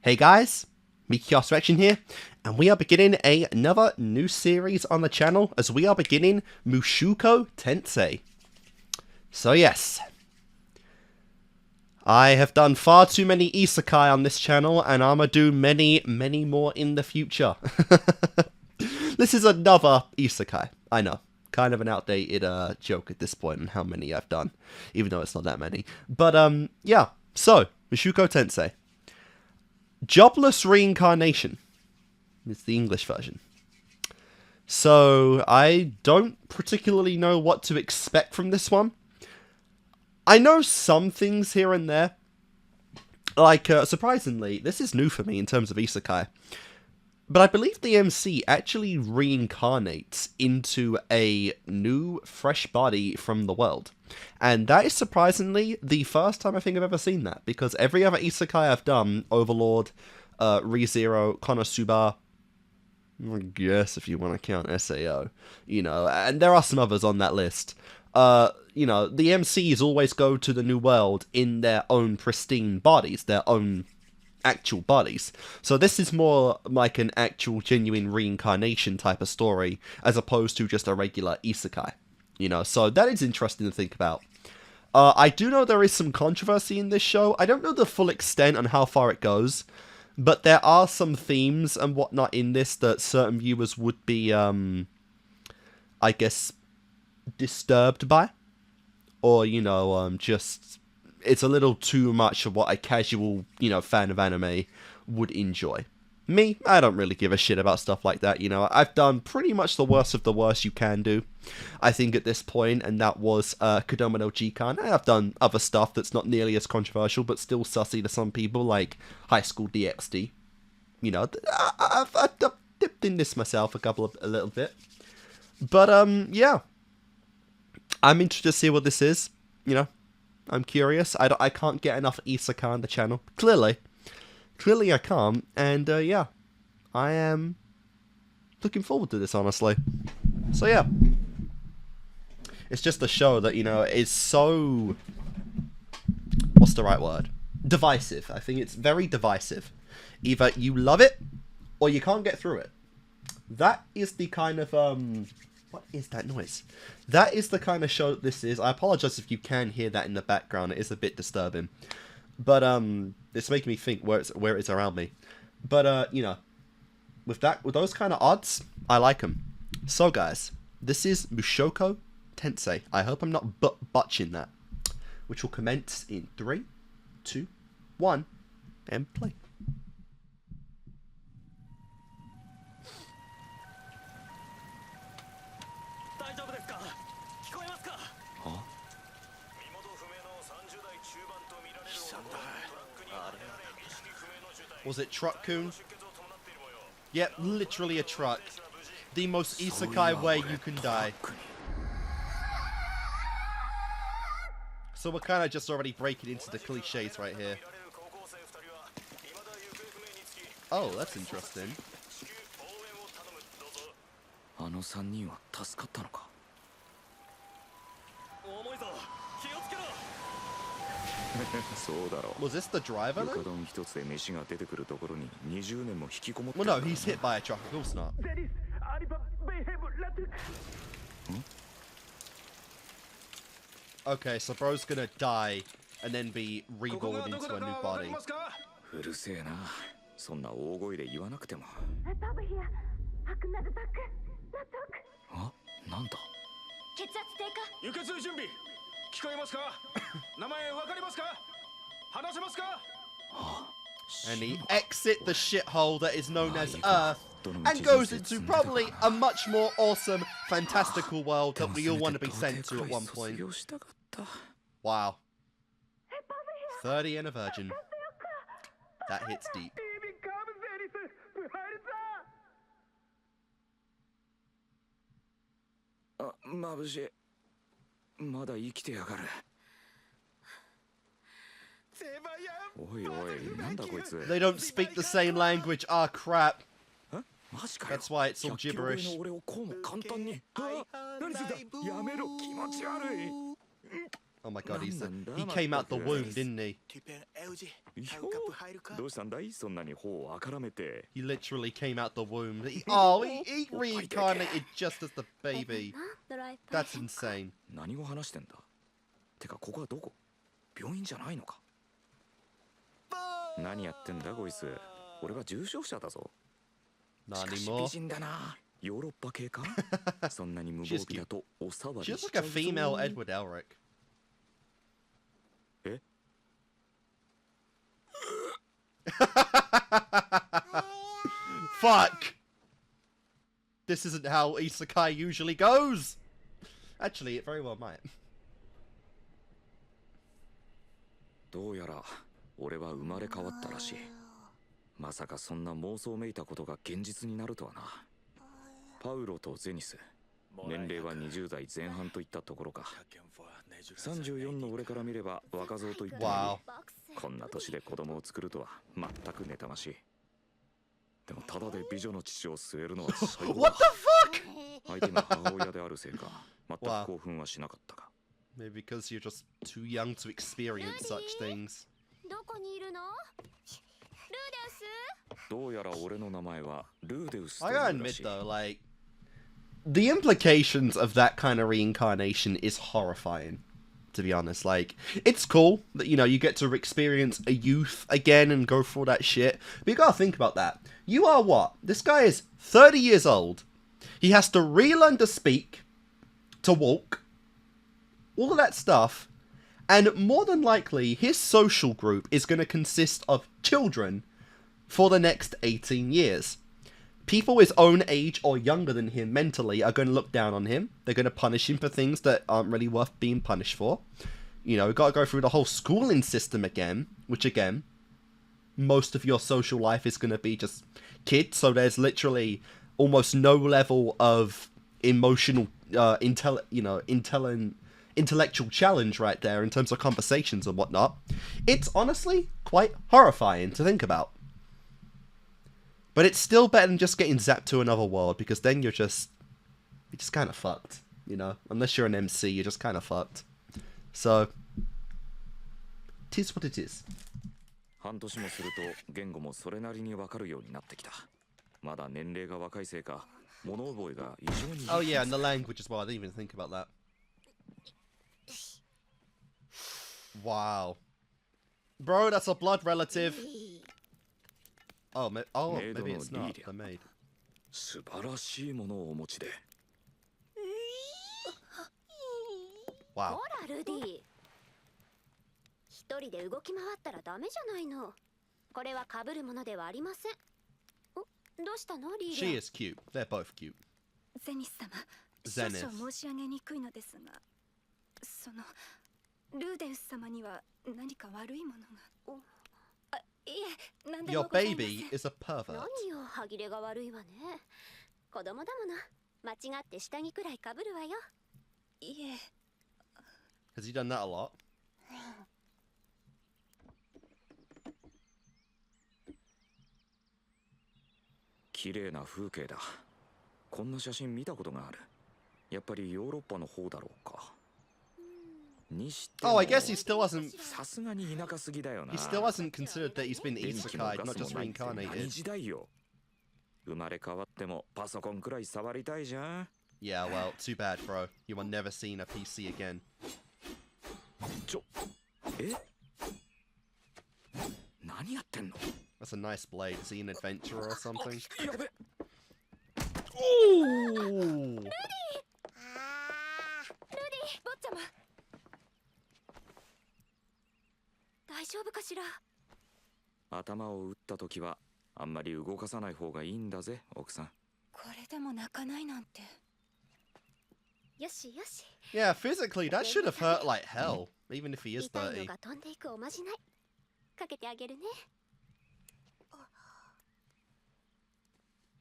Hey guys, Kickassreaction here, and we are beginning another new series on the channel as we are beginning Mushoku Tensei. So yes, I have done far too many isekai on this channel, and I'ma do many more in the future. This is another isekai, I know. Kind of an outdated joke at this point on how many I've done, even though it's not that many. But yeah, so, Mushoku Tensei. Jobless Reincarnation is the English version. So, I don't particularly know what to expect from this one. I know some things here and there. Like, surprisingly, this is new for me in terms of isekai. But I believe the MC actually reincarnates into a new, fresh body from the world. And that is surprisingly the first time I think I've ever seen that. Because every other isekai I've done, Overlord, ReZero, Konosuba, I guess if you want to count SAO, you know, and there are some others on that list. You know, the MCs always go to the new world in their own pristine bodies, their own actual bodies. So this is more like an actual genuine reincarnation type of story as opposed to just a regular isekai, you know, so that is interesting to think about. I do know there is some controversy in this show. I don't know the full extent on how far it goes, but there are some themes and whatnot in this that certain viewers would be I guess disturbed by, or you know, just it's a little too much of what a casual, you know, fan of anime would enjoy. Me, I don't really give a shit about stuff like that, you know. I've done pretty much the worst of the worst you can do, I think, at this point, and that was Kodomo no Jikan. I've done other stuff that's not nearly as controversial, but still sussy to some people, like High School DxD. You know, I've dipped in this myself a little bit. But, yeah. I'm interested to see what this is, you know. I'm curious. I can't get enough isekai on the channel. Clearly I can't. And yeah, I am looking forward to this, honestly. So yeah, it's just a show that, you know, is so, what's the right word? Divisive. I think it's very divisive. Either you love it or you can't get through it. That is the kind of what is that noise? That is the kind of show that this is. I apologize if you can hear that in the background. It is a bit disturbing. But, it's making me think where it's around me. But, you know, with those kind of odds, I like them. So, guys, this is Mushoku Tensei. I hope I'm not botching that. Which will commence in 3, 2, 1, and play. Was it Truck-kun? Yep, literally a truck. The most isekai way you can die. So we're kind of just already breaking into the cliches right here. Oh, that's interesting. Was this the driver then? Well, no, he's hit by a truck, of course not. Okay, so bro's gonna die and then be reborn into a new body. And he exits the shithole that is known as Earth and goes into probably a much more awesome, fantastical world that we all want to be sent to at one point. Wow. 30 and a virgin. That hits deep. They don't speak the same language. Ah, crap. That's why it's all gibberish. Oh Oh my god, he came out the womb, didn't he? He literally came out the womb. He reincarnated just as the baby. That's insane. 何語話してんだてかここはどこ病院じゃないのか何やってんだこいつ俺は重症者だぞしかし美人だなヨーロッパ系かそんなに無防備だとお騒ぎしちゃうぞ She's like a female Edward Elric. え Fuck! This isn't how isekai usually goes! Actually, it very well might. どうやら俺は生まれ変わったらしいまさかそんな妄想めいたことが現実になるとはなパウロとゼニス年齢は20代前半といったところか34の俺から見れば若造と言ってもいいこんな年で子供を作るとは全く妬ましいでもただで美女の父を据えるのは最高だ What the fuck? 相手が母親であるせいか全く興奮はしなかったか Maybe because you're just too young to experience such things. どこにいるの？ルーデウス？どうやら俺の名前はルーデウスと I いう gotta ら admit しい though, like, the implications of that kind of reincarnation is horrifying, to be honest. Like, it's cool that, you know, you get to experience a youth again and go through all that shit, but you gotta think about that. You are what? This guy is 30 years old. He has to relearn to speak, to walk, all of that stuff, and more than likely, his social group is going to consist of children for the next 18 years. People his own age or younger than him mentally are going to look down on him. They're going to punish him for things that aren't really worth being punished for. You know, we've got to go through the whole schooling system again, which again, most of your social life is going to be just kids, so there's literally almost no level of emotional, intellectual challenge right there in terms of conversations and whatnot. It's honestly quite horrifying to think about. But it's still better than just getting zapped to another world, because then you're just kind of fucked, you know? Unless you're an MC, you're just kind of fucked. So, 'tis what it is. 半年もすると言語もそれなりにわかるようになってきた。まだ年齢が若いせいか、物覚えが異常に。Oh yeah, and the language as well. I didn't even think about that. Wow. Bro, that's a blood relative. Oh, maybe it's not. The maid. 素晴らしいものをお持ちで。Wow. ほらルディ。一人で動き回ったらダメじゃないの。これは被るものではありません。お、どうしたのリーダー She is cute. They're both cute. ゼニス様、少 Zenith. 々申し上げにくいのですが、そのルーデウス様には何か悪いものが。あ、いえ、なんでも Your ございません。 baby is a pervert. 何よ、歯切れが悪いわね。子供だもの。間違って下着くらい被るわよ。いえ。 Has he done that a lot? 綺麗な風景だ。こんな写真見たことがある。やっぱりヨーロッパの方だろうか。にしても Oh, I guess he still hasn't. さすがに田舎すぎだよな。 He still hasn't considered that he's been 電気も isekai, ガ not スも just ないって何 reincarnated. 時代よ。生まれ変わってもパソコンくらい触りたいじゃん。Yeah, well, too bad, bro. You are never seen a PC again. え？何やってんの？ That's a nice blade. Is he an adventurer or something? やべ。Ooh! ルディ、坊ちゃま。大丈夫かしら。頭を打ったときはあんまり動かさない方がいいんだぜ、奥さん。これでも泣かないなんて。よしよし。 Yeah, physically, that should have hurt like hell, even if he is 痛いの 30. が飛んでいくおまじない。かけてあげるね。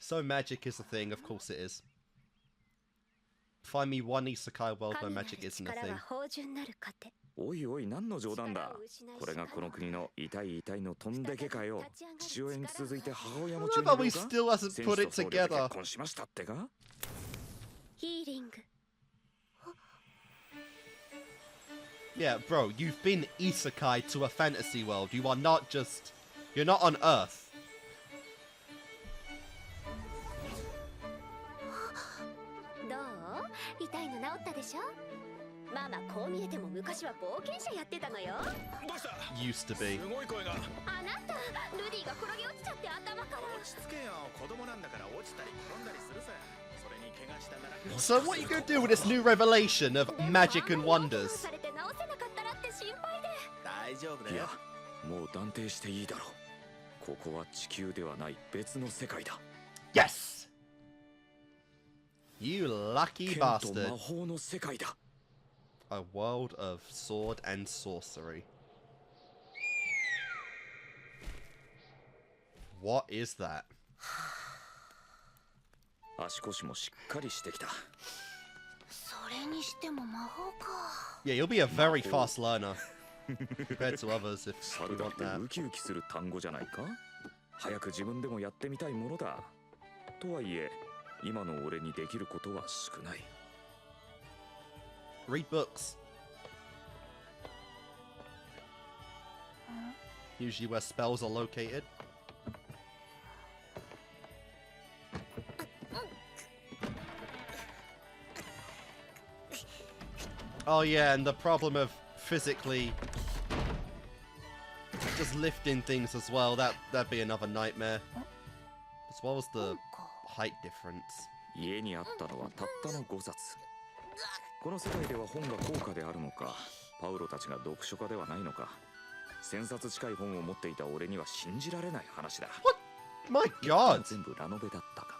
So magic is a thing, of course it is. Find me one isekai world where 神なる magic isn't a 力 thing. は芳醇なる糧。おいおい、何の冗談だ。これがこの国の痛い痛いのとんでけかよ。父親に続いて母親も I 中 love 二 how 病 he か still hasn't put it 戦士と僧侶で together. 結婚しましたってか。ヒーリング。Yeah, bro, you've been isekai to a fantasy world. You are not just... You're not on Earth. どう？痛いの治ったでしょ？ママこう見えても昔は冒険者やってたのよ。どうした？ Used to be. すごい声が。あなた、ルディが転げ落ちちゃって頭から。落ち着けよ。子供なんだから落ちたり転んだりするさ。それに怪我したなら。So what are you going to do with this new revelation of magic and wonders? されて治せなかったらって心配で。大丈夫だよいや。もう断定していいだろう。ここは地球ではない別の世界だ。 Yes! You lucky 剣と魔 bastard. 法の世界だ。 A world of sword and sorcery. What is that? 足腰もしっかりしてきた。それにしても魔法か。 Yeah, you'll be a very fast learner compared to others if 猿 you だっ want て that. ウキウキする単語じゃないか。早く自分でもやってみたいものだ。とはいえ今の俺にできることは少ない。 Read books. Usually where spells are located. Oh yeah, and the problem of physically just lifting things as well, that'd be another nightmare. As well as the height difference. 家にあったのはたったの5冊。この世界では本が高価であるのか、パウロたちが読書家ではないのか、1000冊近い本を持っていた俺には信じられない話だ。 My god! 全部ラノベだったか。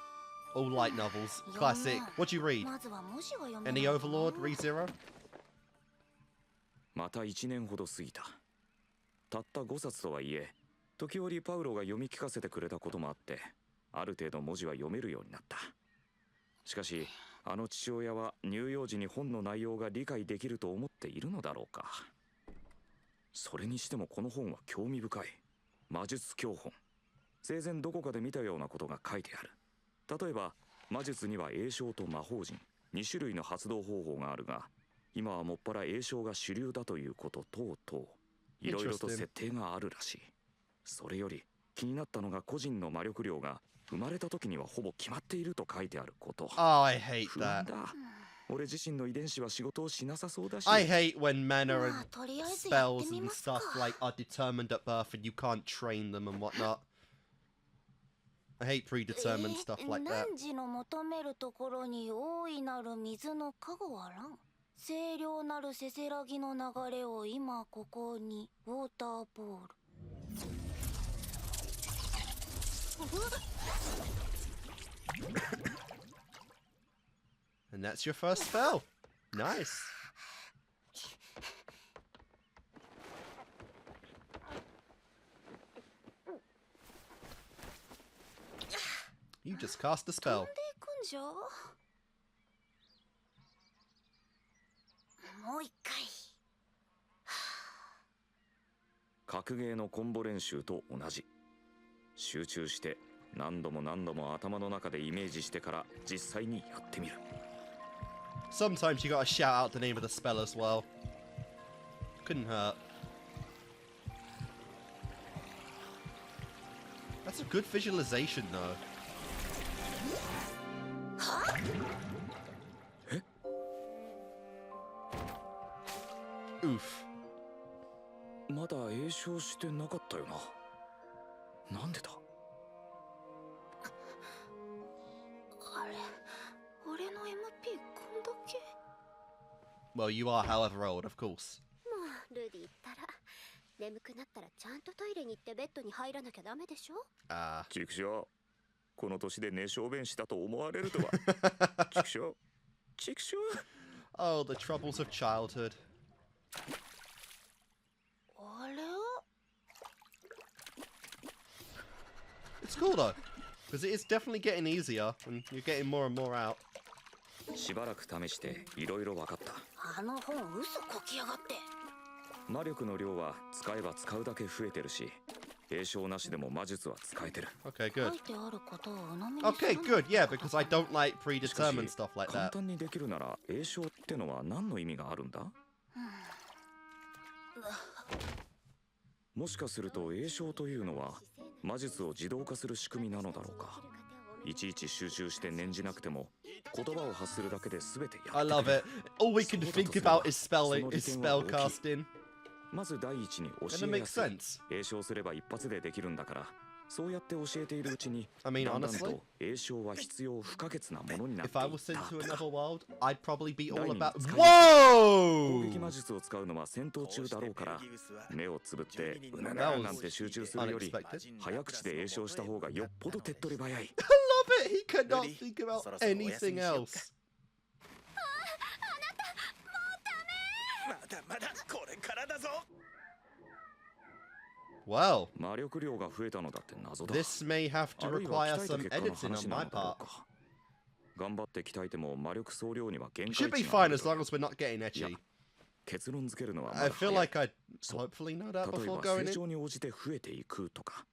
All light novels. Classic. What'd you read? まずは文字が読め Any ない。 Overlord? ReZero? また1年ほど過ぎた。たった5冊とはいえ、時折パウロが読み聞かせてくれたこともあって、ある程度文字は読めるようになった。しかし、あの父親は乳幼児に本の内容が理解できると思っているのだろうか。それにしてもこの本は興味深い。魔術教本。生前どこかで見たようなことが書いてある。例えば、魔術には詠唱と魔法陣、2種類の発動方法があるが、今はもっぱら詠唱が主流だということ等々、いろいろと設定があるらしい。それより気になったのが個人の魔力量が生まれた時にはほぼ決まっていると書いてあること。 Oh, I hate 不安 that. だ。俺自身の遺伝子は仕事をしなさそうだし。 I hate when mana まあ and とりあえずやって spells み and ます stuff か。 like are determined at birth and you can't train them and whatnot. I hate predetermined stuff like that. 汝の求めるところに大いなる水の加護はらん。清涼なるせせらぎの流れを今ここにウォーターボール。And that's your first spell. Nice. You just cast a 飛ん spell. でいくんじゃ。もう一回。格ゲーのコンボ練習と同じ。集中して何度も何度も頭の中でイメージしてから実際にやってみる。 Sometimes you gotta shout out the name of the spell as well. Couldn't hurt. That's a good visualization though. Oof. まだ詠唱してなかったよな。なんでだ。あれ、俺の MP こんだけ。 Well, you are, however, old, of course. もうルディったら眠くなったらちゃんとトイレに行ってベッドに入らなきゃダメでしょ。畜生。この年で寝小便したと思われるとは。畜生。畜生。 Oh, the troubles of childhood. あれ？ It's cool though, because it is definitely getting easier, and you're getting more and more out. しばらく試していろいろ分かった。あの本嘘こきやがって。魔力の量は使えば使うだけ増えてるし、詠唱なしでも魔術は使えてる。 Okay, 書 good. いてあることを鵜呑みに Okay, する good. Yeah, because I don't like しかし predetermined stuff like 簡 that. 単にできるなら詠唱ってのは何の意味があるんだ？もしかすると詠唱というのは魔術を自動化する仕組みなのだろうか。いちいち集中して念じなくても言葉を発するだけで全てやってくれ I る。 love it. All we can think about is spell casting. まず第一に教 And it えや makes すい。 sense. 詠唱すれば一発でできるんだから、そうやって教えているうちに I mean, だんだん honestly, と詠唱は必要不可欠なものになって if I いっ was た sent to とか。 another world, I'd probably be all about. 攻撃 Whoa! 魔術を使うのは戦闘中だろうから、目をつぶってうな That な was なんて集中するより unexpected. 早口で詠唱した方がよっぽど手っ取り早い。 I love it. He could not think about anything else. まだまだこれからだぞ。 Well, 魔力量が増えたのだって謎だ。 this may have あ to るいは require 鍛えた some 結果の editing 話 on な my のだろ part. うか。頑張って鍛えても魔力総量には限 Should 界 be 値があ fine る as long as we're not getting etchy. 結論付けるのはま I だ feel 早い。 like I'd そう。 hopefully know that 例え before ば going 成 in. 長に応じて増えていくとか、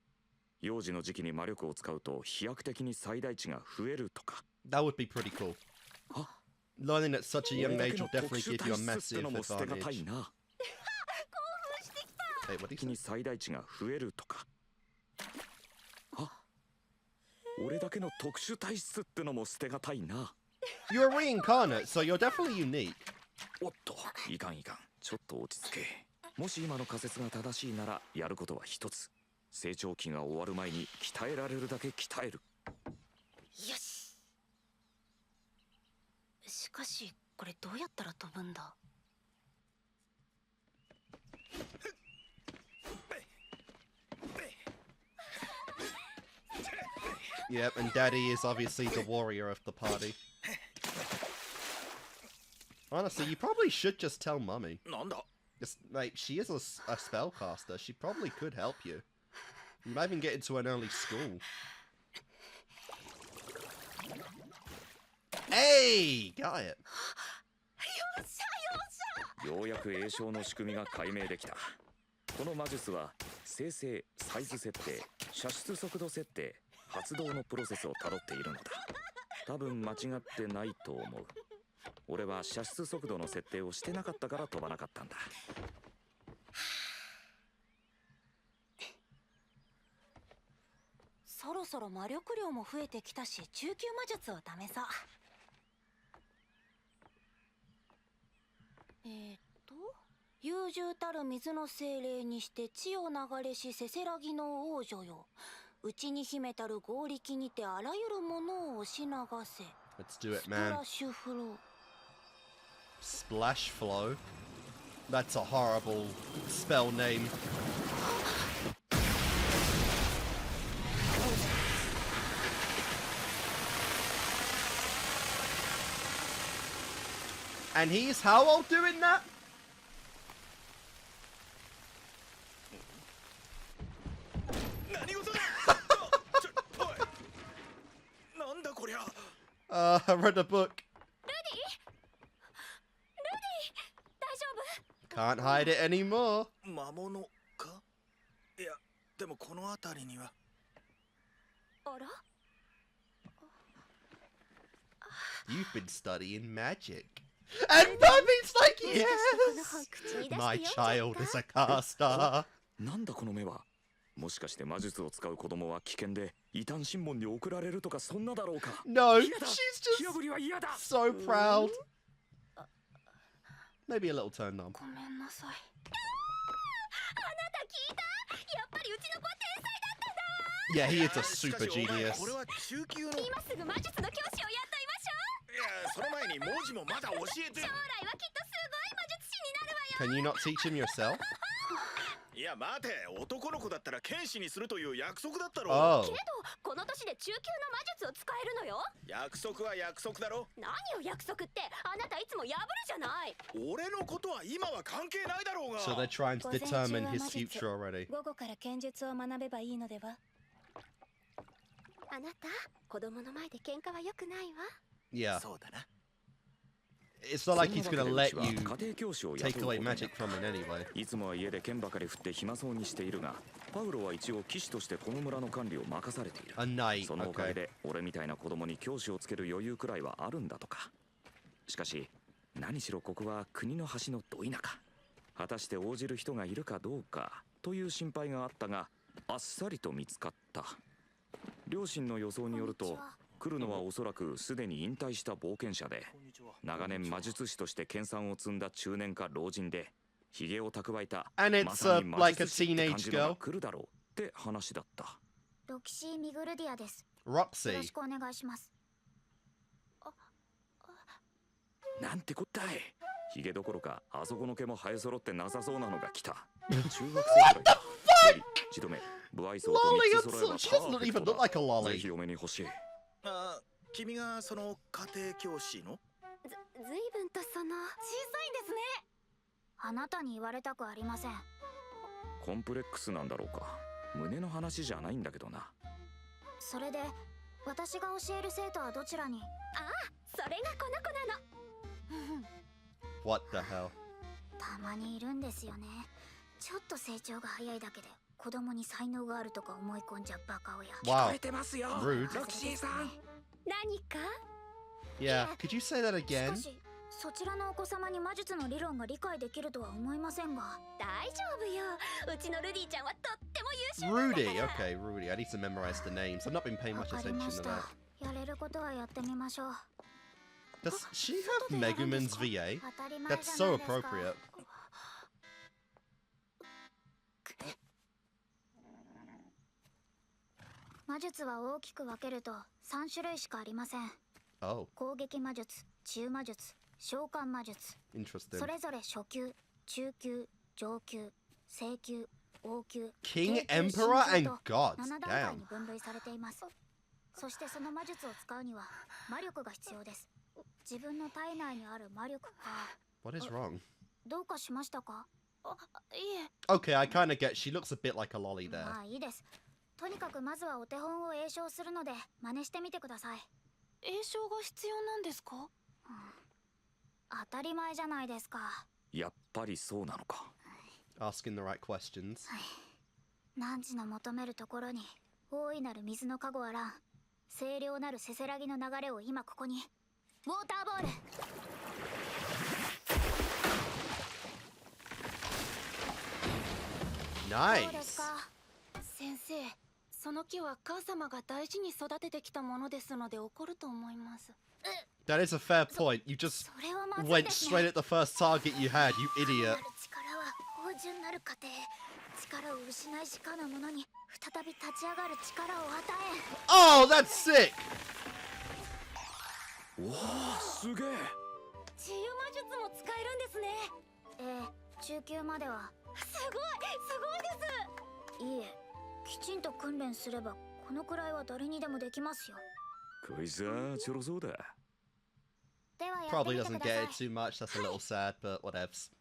幼児の時期に魔力を使うと飛躍的に最大値が増えるとか。 That would be pretty cool. あ、 Learning at such a young 俺だ age けの will definitely 特殊 give you a 体質って massive のも捨てがたい advantage. な。 Hey, what do 的 you に say? 最大値が増えるとか。あ、俺だけの特殊体質ってのも捨てがたいな。 You're a reincarnate, so you're definitely unique. おっと、いかんいかん。ちょっと落ち着け。もし今の仮説が正しいならやることは一つ。成長期が終わる前に鍛えられるだけ鍛える。よし。しかしこれどうやったら飛ぶんだ。 Yep, and Daddy is obviously the warrior of the party. Honestly, you probably should just tell Mummy. なんだ。 Just, like, she is a spellcaster. She probably could help you. You might even get into an early school. Hey! Got it. ようやく詠唱の仕組みが解明できた。この魔術は生成、サイズ設定、射出速度設定、発動のプロセスをたどっているのだ。多分間違ってないと思う。俺は射出速度の設定をしてなかったから飛ばなかったんだ。そろそろ魔力量も増えてきたし中級魔術を試そう。優柔たる水の精霊にして地を流れしせせらぎの王女よ。内に秘めたる合力にてあらゆるものを押し流せ。 Let's do it, スプラ man. ッシュフロー。 Splash Flow? That's a horrible spell name. And he's how old doing that? 何事だ。おい。なんだこりゃ。 I read a book. 大丈夫？ Can't hide it anymore. 魔物か。いや、でもこの辺りには。あら？ You've been studying magic. And Mummy's like, yes! My child is a caster. なんだこの目は。もしかして魔術を使う子供は危険で異端審問に送られるとかそんなだろうか。 No, 嫌だ。 she's 火 just 炙りは嫌だ。 so proud. Maybe a little turned on. ごめんなさい。あなた聞いた？やっぱりうちの子は天才だったんだわ。 Yeah, he is a しか super しお前 genius. これは中級の。い今すぐ魔術の教師をやっといましょや、その前に文字もまだ教えて。う。将来はきっとすごい魔術師になるわよ。 Can you not teach him yourself? いや、待て。男の子だったら剣士にするという約束だったろ。 Oh. けどこの年で中級の魔術を使えるのよ。約束は約束だろ。何を約束って、あなたいつも破るじゃない。俺のことは今は関係ないだろうが。 So they're trying to 午前中は determine his 魔術。 future already. 午後から剣術を学べばいいのでは。あなた、子供の前で喧嘩は良くないわ。 Yeah. そうだな。 It's not like he's そんな gonna わ let けでうちは you 家庭教師を take 雇う away ことになっ magic た。 from it anyway. いつもは家で剣ばかり振って暇そうにしているが、パウロは一応騎士としてこの村の管理を任されている。 A knight, そのおかげ okay. で俺みたいな子供に教師をつける余裕くらいはあるんだとか。しかし何しろここは国の端のど田舎。果たして応じる人がいるかどうかという心配があったが、あっさりと見つかった。両親の予想によると、来るのはおそらくすでに引退した冒険者で、長年魔術師として研鑽を積んだ中年か老人で、ひげを蓄えた And ま it's さに魔 like a 術師って感 teenage じのが girl. 来るだろうって話だった。ロキシー・ミグルディアです。よろ Roxy. しくお願いします。なんてこったい。ヒゲどころかあそこの毛も生え揃ってなさそうなのが来た。中学生くらいだ。一度目、不愛想と Lolly, 三つ揃えば she doesn't even look like a ぜ lolly. ひお目に欲しい。あ、君がその家庭教師の？ずいぶんとその小さいんですね。あなたに言われたくありません。コンプレックスなんだろうか。胸の話じゃないんだけどな。それで、私が教える生徒はどちらに？それがこの子なの。What the hell? たまにいるんですよね。ちょっと成長が早いだけで子供に才能があるとか思い込んじゃうバカ親。Wow. 聞てますよ。 Rude. ロキシーさん。何か？ Yeah, could you say that し again? かし、そちらのお子様に魔術の理論が理解できるとは思いませんが。大丈夫よ。うちのルディちゃんはとっても優秀なんだ Rudy. から。 Okay, Rudy. I need to memorize the names. I've not been paying わ much かり attention ま to し that. た。やれることはやってみましょう。Does she have Megumin's VA? 当たり前 That's じゃな so いですか。 appropriate. 魔術は大きく分けると3種類しかありません。 Oh, 攻撃魔術、中魔術、召喚魔術。 interesting. それぞれ初級、中級、上級、正級、王級、 King, 低級 Emperor, 神級 and と Gods. 7段階に Damn. 分類されています。そしてその魔術を使うには魔力が必要です。自分の体内にある魔力か。 What is wrong? どうかしましたか？いえ。 Okay, I kind of get. She looks a bit like a lolly there. まあいいです。とにかくまずはお手本を詠唱するので真似してみてください。詠唱が必要なんですか？当たり前じゃないですか。やっぱりそうなのか。 Asking the right questions. 汝の求めるところに大いなる水の加護あらん。清涼なるせせらぎの流れを今ここに。ウォーターボール。どうです Nice. か？先生、その木は母様が大事に育ててきたものですので怒ると思います。 That is a fair point. You just それはまずい went ですね。 straight at the first target you had, you な idiot. る力は芳醇なる過程。力を失いしかぬ者に再び立ち上がる力を与 Oh, that's sick. すげえ。治癒魔術も使えるんですね。中級までは。すごいです。いいえ、きちんと訓練すればこのくらいは誰にでもできますよ。こいつはちょろそうだ。ではやって Probably みて doesn't くだ get さ it い。 too much. That's a little sad, but whatevs.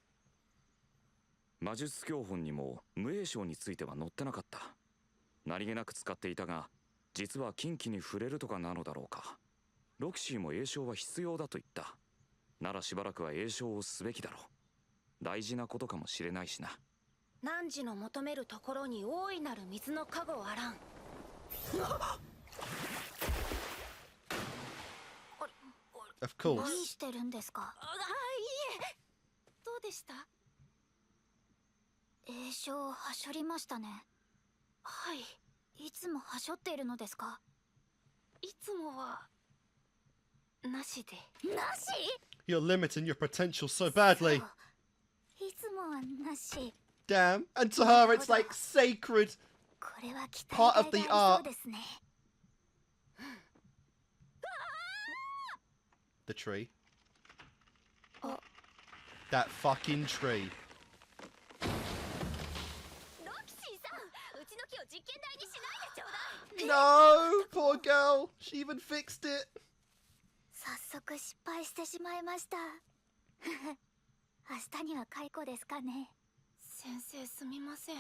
魔術教本にも無詠唱については載ってなかった。何気なく使っていたが、実は禁忌に触れるとかなのだろうか。ロキシーも詠唱は必要だと言った。ならしばらくは詠唱をすべきだろう。大事なことかもしれないしな。汝の求めるところに大いなる水の加護あらん。 Of 何 course. してるんですか？いいえ。どうでした？詠唱はしょりましたね。はい。いつもはしょっているのですか？いつもはなしで。なし？ You're limiting your potential so badly. いつもはなし。 Damn. And to her, it's like sacred. これは期 Part 待 of 外 the があ art. りそうですね。The tree. Oh. That fucking tree. ロキシーさん、うちの木を実験台にしないでちょうだい。 No, poor girl. She even fixed it. 早速失敗してしまいました。明日には解雇ですかね。先生すみません。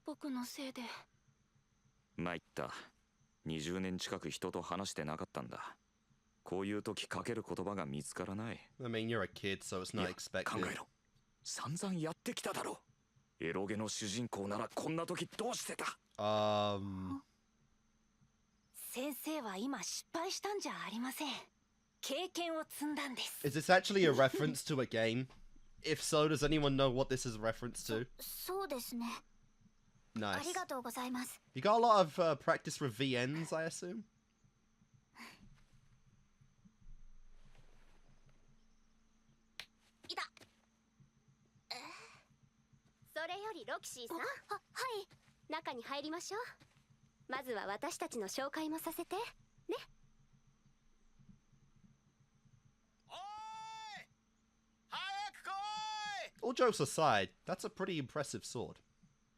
僕のせいで。参った。20年近く人と話してなかったんだ。こういう時かける言葉が見つからない。 I mean, you're a kid, so it's い not や、 expected. 考えろ。散々やってきただろう。エロゲの主人公ならこんな時どうしてた？先生は今失敗したんじゃありません。経験を積んだんです。 Is this actually a reference to a game? If so, does anyone know what this is a reference to? そうですね。あ Nice. りがとうございます。 You got a lot of practice with VNs, I assume? いた。それよりロキシーさん、はい。中に入りましょう。まずは私たちの紹介もさせてね。 おーい早く来い All jokes aside, that's a pretty impressive sword.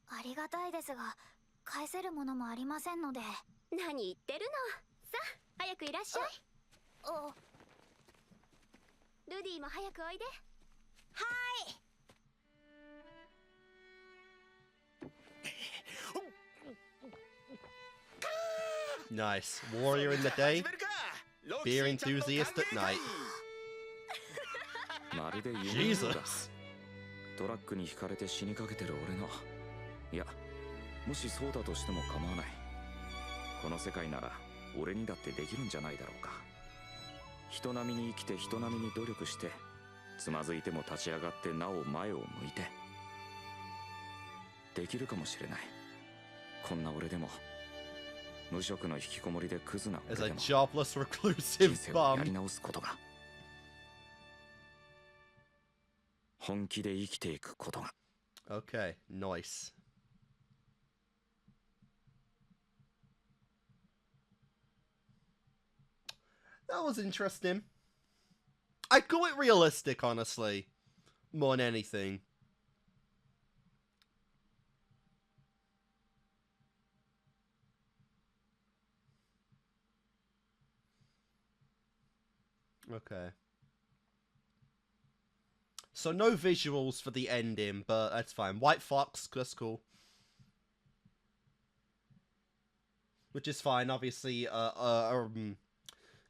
ありがたいですが、返せるものもありませんので。何言ってるの。さあ早くいらっしゃい。あ、ルディも早くおいで。はい。 Nice. Warrior in the day, beer enthusiast at night. まるで夢のようだ。 Jesus. トラックにひかれて死にかけてる俺の。いや、もしそうだとしても構わない。この世界なら俺にだってできるんじゃないだろうか。人並みに生きて人並みに努力して、つまずいても立ち上がってなお前を向いて。できるかもしれない。こんな俺でも。無職の引きこもりでクズな俺 As で a も jobless 人 reclusive 生をやり bum. 直すことが。本気で生きていくことが。 Okay, nice. That was interesting. I call it realistic, honestly, more than anything. Okay. So no visuals for the ending, but that's fine. White Fox, that's cool. Which is fine, obviously,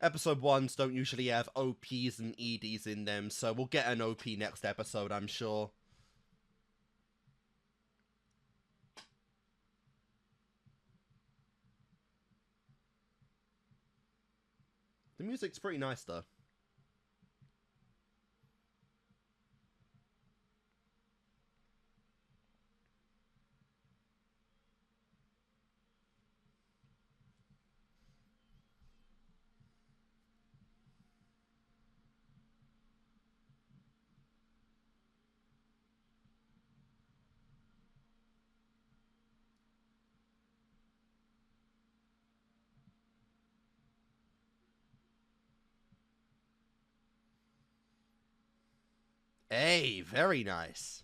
episode 1s don't usually have OPs and EDs in them, so we'll get an OP next episode, I'm sure. The music's pretty nice, though. Hey, very nice.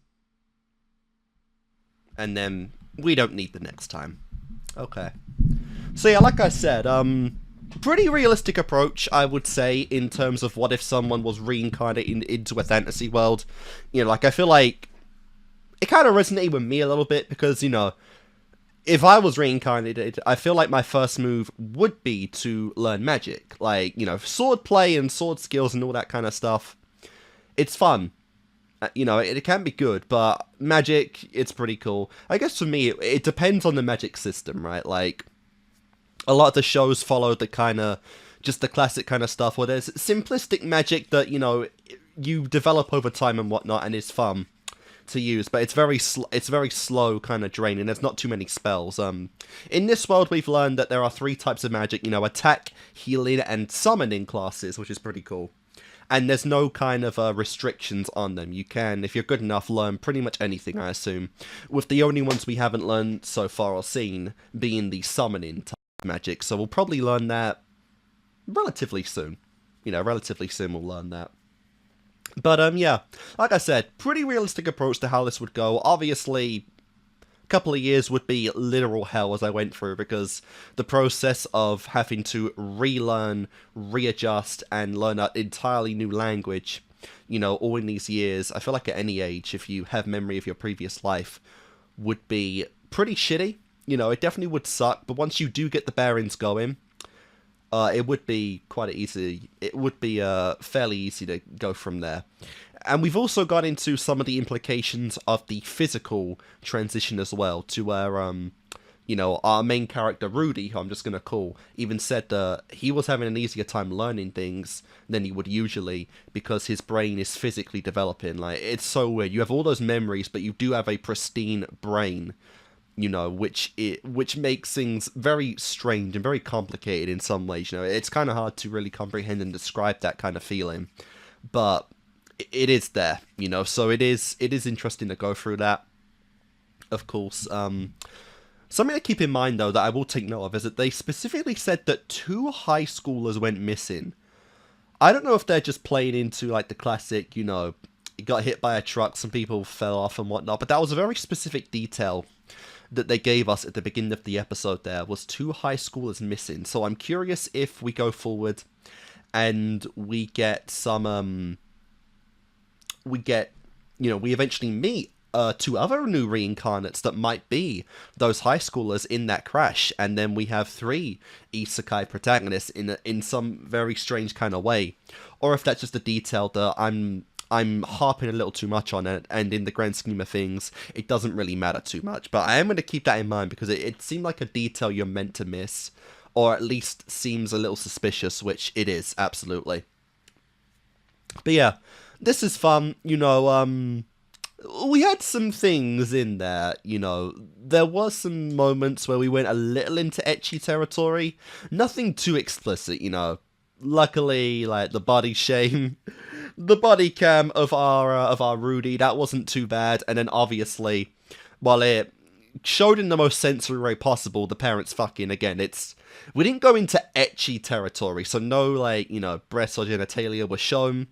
And then we don't need the next time. Okay. So yeah, like I said, pretty realistic approach, I would say, in terms of what if someone was reincarnated into a fantasy world. You know, like, I feel like it kind of resonated with me a little bit because, you know, if I was reincarnated, I feel like my first move would be to learn magic. Like, you know, sword play and sword skills and all that kind of stuff. It's fun. You know, it can be good, but magic, it's pretty cool. I guess for me, it depends on the magic system, right? Like, a lot of the shows follow the kind of, just the classic kind of stuff where there's simplistic magic that, you know, you develop over time and whatnot, and is fun to use, but it's very slow, kind of draining. There's not too many spells. In this world, we've learned that there are 3 types of magic, you know, attack, healing, and summoning classes, which is pretty cool. And there's no kind of restrictions on them. You can, if you're good enough, learn pretty much anything, I assume. With the only ones we haven't learned so far or seen being the summoning type of magic. So we'll probably learn that relatively soon. You know, relatively soon we'll learn that. But, yeah, like I said, pretty realistic approach to how this would go. Obviously, a couple of years would be literal hell as I went through, because the process of having to relearn, readjust, and learn an entirely new language, you know, all in these years, I feel like at any age, if you have memory of your previous life, would be pretty shitty. You know, it definitely would suck, but once you do get the bearings going, it would be quite easy. It would be fairly easy to go from there. And we've also got into some of the implications of the physical transition as well, to where You know, our main character, Rudy, who I'm just going to call, even said that he was having an easier time learning things than he would usually because his brain is physically developing. Like, it's so weird. You have all those memories, but you do have a pristine brain, you know, which makes things very strange and very complicated in some ways. You know, it's kind of hard to really comprehend and describe that kind of feeling, but it is there, you know, so it is interesting to go through that, of course. Something to keep in mind, though, that I will take note of is that they specifically said that 2 high schoolers went missing. I don't know if they're just playing into, like, the classic, you know, it got hit by a truck, some people fell off and whatnot, but that was a very specific detail that they gave us at the beginning of the episode there, was 2 high schoolers missing. So I'm curious if we go forward and we get some, we eventually meet 2 other new reincarnates that might be those high schoolers in that crash, and then we have 3 isekai protagonists in some very strange kind of way, or if that's just a detail that I'm harping a little too much on it, and in the grand scheme of things, it doesn't really matter too much. But I am going to keep that in mind because it seemed like a detail you're meant to miss, or at least seems a little suspicious, which it is, absolutely. But yeah, this is fun, you know. We had some things in there, you know. There was some moments where we went a little into ecchi territory. Nothing too explicit, you know. Luckily, like, the body shame, the body cam of our Rudy, that wasn't too bad. And then obviously, while it showed in the most sensory way possible, the parents fucking, again, we didn't go into ecchi territory, so no, like, you know, breasts or genitalia were shown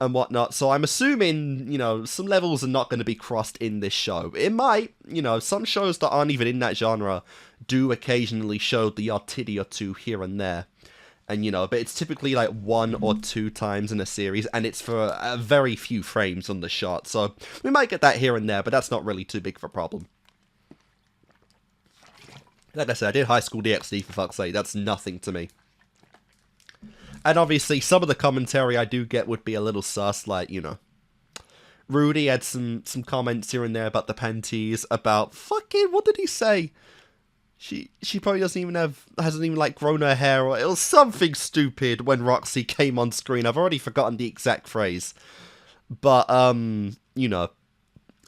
and whatnot, so I'm assuming, you know, some levels are not going to be crossed in this show. It might, you know, some shows that aren't even in that genre do occasionally show the odd titty or 2 here and there, and, you know, but it's typically like 1 or 2 times in a series, and it's for a very few frames on the shot, so we might get that here and there, but that's not really too big of a problem. Like I said, I did High School DxD, for fuck's sake, that's nothing to me. And obviously, some of the commentary I do get would be a little sus, like, you know, Rudy had some comments here and there about the panties, about fucking, what did he say? She probably hasn't even like grown her hair, or it was something stupid when Roxy came on screen. I've already forgotten the exact phrase. But, you know,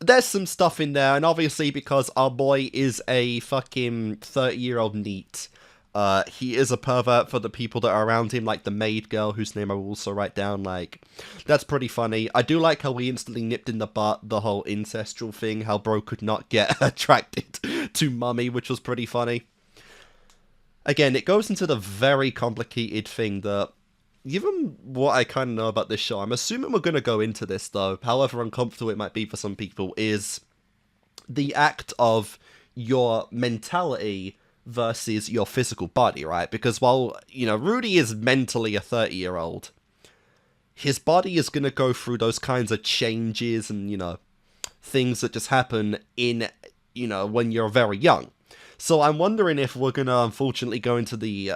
there's some stuff in there, and obviously because our boy is a fucking 30-year-old NEET, he is a pervert for the people that are around him, like the maid girl, whose name I will also write down. Like, that's pretty funny. I do like how we instantly nipped in the butt the whole ancestral thing, how bro could not get attracted to Mummy, which was pretty funny. Again, it goes into the very complicated thing that, given what I kind of know about this show, I'm assuming we're going to go into this, though, however uncomfortable it might be for some people, is the act of your mentality versus your physical body, right? Because while, you know, Rudy is mentally a 30-year-old, his body is going to go through those kinds of changes and, you know, things that just happen in, you know, when you're very young. So I'm wondering if we're going to unfortunately go into the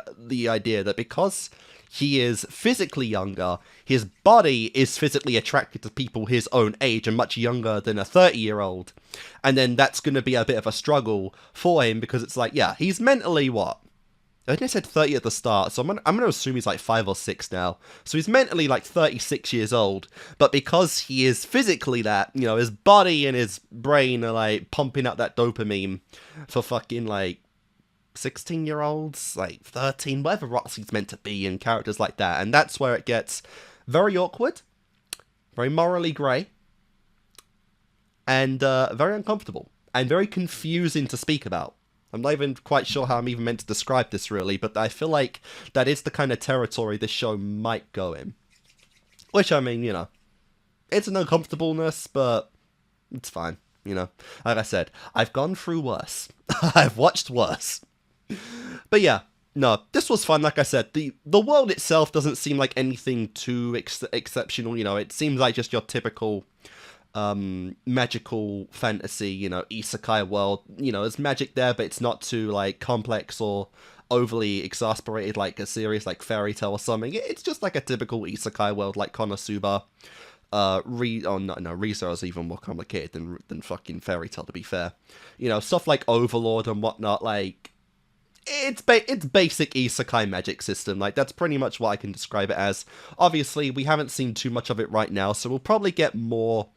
idea that because he is physically younger, his body is physically attracted to people his own age and much younger than a 30-year-old. And then that's going to be a bit of a struggle for him because it's like, yeah, he's mentally what? I think I said 30 at the start, so I'm going to assume he's like 5 or 6 now. So he's mentally like 36 years old, but because he is physically that, you know, his body and his brain are like pumping out that dopamine for fucking like 16-year-olds, like 13, whatever Roxy's meant to be, and characters like that. And that's where it gets very awkward, very morally grey, and very uncomfortable, and very confusing to speak about. I'm not even quite sure how I'm even meant to describe this, really, but I feel like that is the kind of territory this show might go in. Which, I mean, you know, it's an uncomfortableness, but it's fine, you know. Like I said, I've gone through worse. I've watched worse. But yeah, no, this was fun. Like I said, the world itself doesn't seem like anything too exceptional, you know. It seems like just your typical magical fantasy, you know, isekai world. You know, there's magic there, but it's not too like complex or overly exasperated like a series like Fairy Tail or something. It's just like a typical isekai world like Konosuba. ReZero is even more complicated than fucking Fairy Tail, to be fair. You know, stuff like Overlord and whatnot, like, it's basic isekai magic system. Like, that's pretty much what I can describe it as. Obviously, we haven't seen too much of it right now, so we'll probably get more,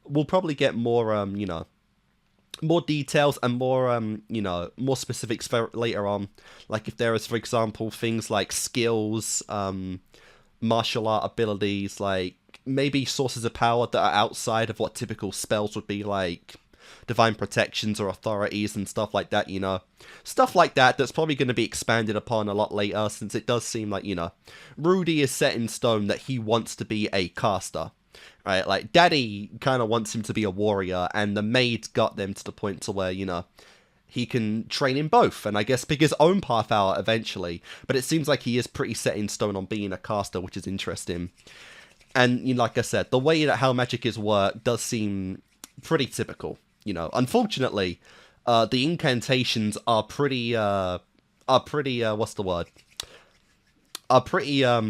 you know, more details and more, you know, more specifics for later on. Like, if there is, for example, things like skills, martial art abilities, like, maybe sources of power that are outside of what typical spells would be, like divine protections or authorities and stuff like that, you know. Stuff like that that's probably going to be expanded upon a lot later, since it does seem like, you know, Rudy is set in stone that he wants to be a caster. Right, like, Daddy kind of wants him to be a warrior, and the maid got them to the point to where, you know, he can train in both, and I guess pick his own path out eventually. But it seems like he is pretty set in stone on being a caster, which is interesting. And, you know, like I said, the way that how magic is worked does seem pretty typical. You know, unfortunately, the incantations are pretty, what's the word? Are pretty, I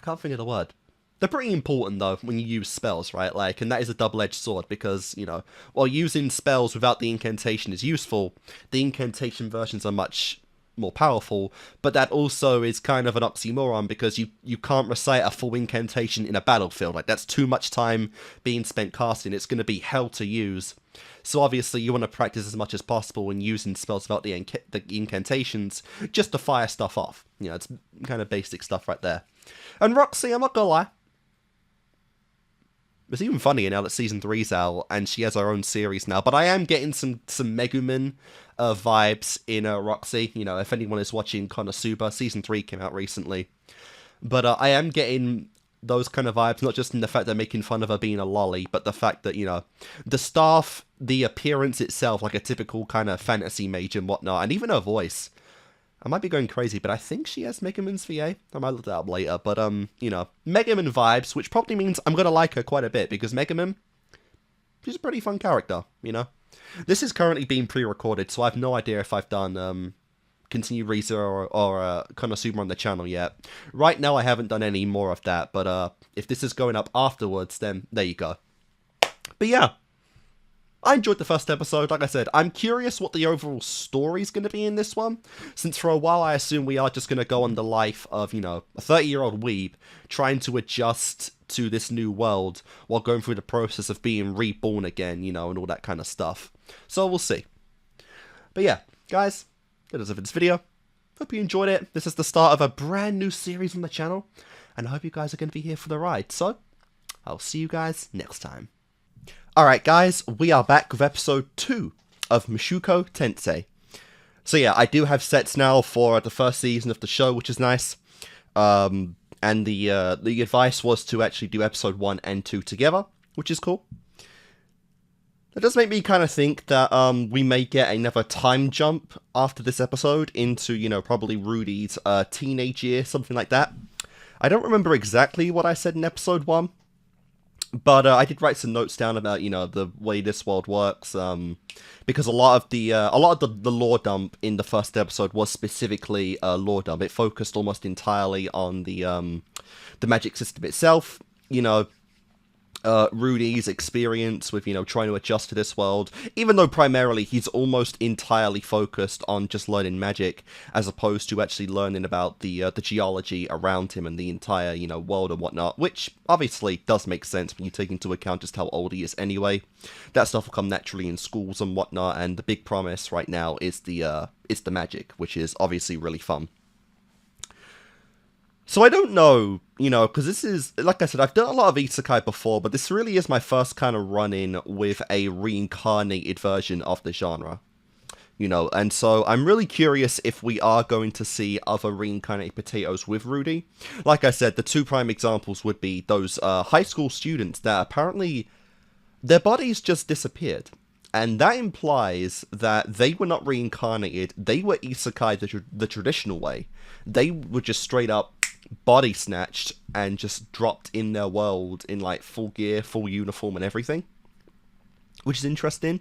can't think of the word. They're pretty important, though, when you use spells, right? Like, and that is a double-edged sword, because, you know, while using spells without the incantation is useful, the incantation versions are much more powerful, but that also is kind of an oxymoron, because you can't recite a full incantation in a battlefield. Like, that's too much time being spent casting. It's going to be hell to use. So obviously you want to practice as much as possible when using spells without the incantations, just to fire stuff off. You know, it's kind of basic stuff right there. And Roxy, I'm not gonna lie, it's even funnier now that Season 3's out, and she has her own series now. But I am getting some Megumin vibes in Roxy. You know, if anyone is watching Konosuba, Season 3 came out recently. But I am getting those kind of vibes, not just in the fact they're making fun of her being a lolly, but the fact that, you know, the staff, the appearance itself, like a typical kind of fantasy mage and whatnot, and even her voice. I might be going crazy, but I think she has Megumin's VA. I might look that up later, but, you know, Megumin vibes, which probably means I'm gonna like her quite a bit, because Megumin, she's a pretty fun character, you know? This is currently being pre-recorded, so I have no idea if I've done, Continue ReZero or Konosuba on the channel yet. Right now, I haven't done any more of that, but, if this is going up afterwards, then there you go. But yeah, I enjoyed the first episode. Like I said, I'm curious what the overall story's going to be in this one, since for a while I assume we are just going to go on the life of, you know, a 30-year-old weeb trying to adjust to this new world while going through the process of being reborn again, you know, and all that kind of stuff. So we'll see. But yeah, guys, that is it for this video. Hope you enjoyed it. This is the start of a brand new series on the channel, and I hope you guys are going to be here for the ride. So, I'll see you guys next time. Alright guys, we are back with episode 2 of Mushoku Tensei. So yeah, I do have sets now for the first season of the show, which is nice. And the advice was to actually do episode 1 and 2 together, which is cool. That does make me kind of think that we may get another time jump after this episode into, you know, probably Rudy's teenage year, something like that. I don't remember exactly what I said in episode 1. But I did write some notes down about, you know, the way this world works, because a lot of the lore dump in the first episode was specifically lore dump. It focused almost entirely on the magic system itself, you know, Rudy's experience with, you know, trying to adjust to this world, even though primarily he's almost entirely focused on just learning magic, as opposed to actually learning about the geology around him and the entire, you know, world and whatnot, which obviously does make sense when you take into account just how old he is anyway. That stuff will come naturally in schools and whatnot, and the big promise right now is the magic, which is obviously really fun. So I don't know, you know, because this is, like I said, I've done a lot of isekai before, but this really is my first kind of run-in with a reincarnated version of the genre. You know, and so I'm really curious if we are going to see other reincarnated potatoes with Rudy. Like I said, the two prime examples would be those high school students that apparently their bodies just disappeared. And that implies that they were not reincarnated, they were isekai the traditional way. They were just straight up body snatched and just dropped in their world in like full gear, full uniform and everything. which is interesting.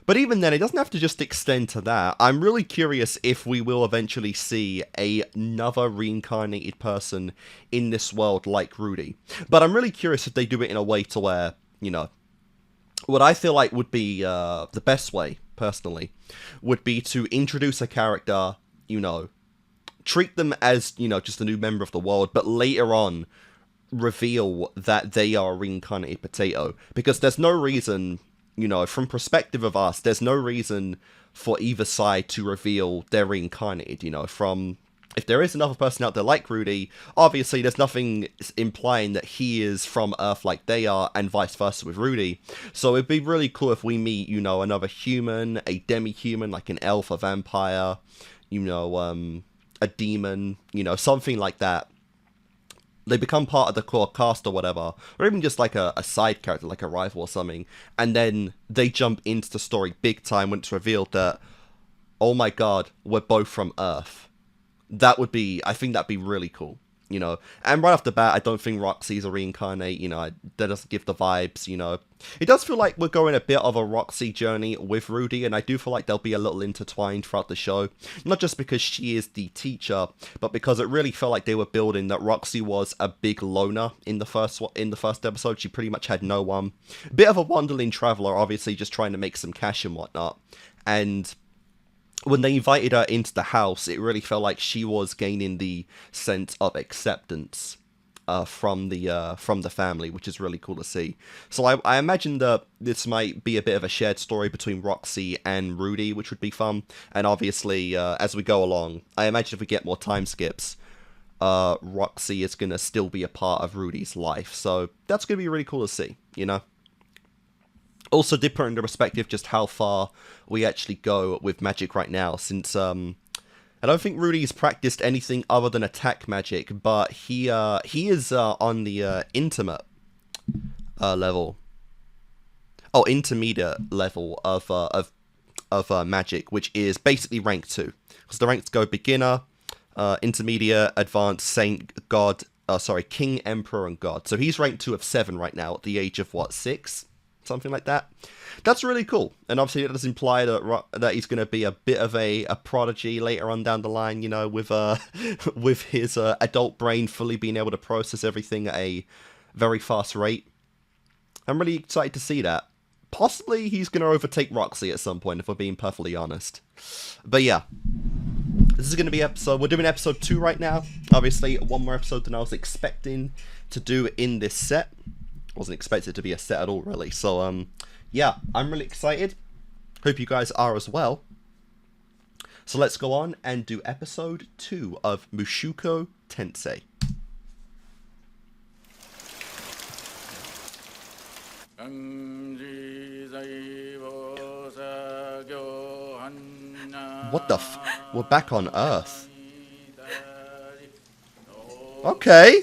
But even then, it doesn't have to just extend to that. I'm really curious if we will eventually see another reincarnated person in this world like Rudy. But I'm really curious if they do it in a way to where, you know, what I feel like would be the best way, personally, would be to introduce a character, you know, treat them as, you know, just a new member of the world, but later on reveal that they are a reincarnated potato. Because there's no reason, you know, from perspective of us, there's no reason for either side to reveal they're reincarnated, you know, from... If there is another person out there like Rudy, obviously there's nothing implying that he is from Earth like they are, and vice versa with Rudy. So it'd be really cool if we meet, you know, another human, a demi-human, like an elf, a vampire, you know, a demon, you know, something like that. They become part of the core cast or whatever, or even just like a side character, like a rival or something, and then they jump into the story big time when it's revealed that, oh my god, we're both from Earth. That would be, I think that'd be really cool, you know. And right off the bat, I don't think Roxy's a reincarnate, you know, that doesn't give the vibes, you know. It does feel like we're going a bit of a Roxy journey with Rudy, and I do feel like they'll be a little intertwined throughout the show. Not just because she is the teacher, but because it really felt like they were building that Roxy was a big loner in the first episode. She pretty much had no one. A bit of a wandering traveler, obviously just trying to make some cash and whatnot. And when they invited her into the house, it really felt like she was gaining the sense of acceptance from the family, which is really cool to see. So I imagine that this might be a bit of a shared story between Roxy and Rudy, which would be fun. And obviously, as we go along, I imagine if we get more time skips, Roxy is going to still be a part of Rudy's life. So that's going to be really cool to see, you know? Also did put into perspective just how far we actually go with magic right now, since I don't think Rudy's practiced anything other than attack magic, but he is on the intermediate level of magic, which is basically rank 2. Because the ranks go beginner, intermediate, advanced, saint, god, king, emperor, and god. So he's rank 2 of 7 right now at the age of what, 6? Something like that. That's really cool, and obviously it does imply that he's going to be a bit of a prodigy later on down the line, you know, with with his adult brain fully being able to process everything at a very fast rate. I'm really excited to see that. Possibly he's going to overtake Roxy at some point, if we're being perfectly honest. But yeah, this is going to be we're doing episode 2 right now. Obviously, one more episode than I was expecting to do in this set. Wasn't expected to be a set at all, really. So yeah, I'm really excited. Hope you guys are as well. So let's go on and do episode 2 of Mushoku Tensei. What the we're back on Earth. Okay.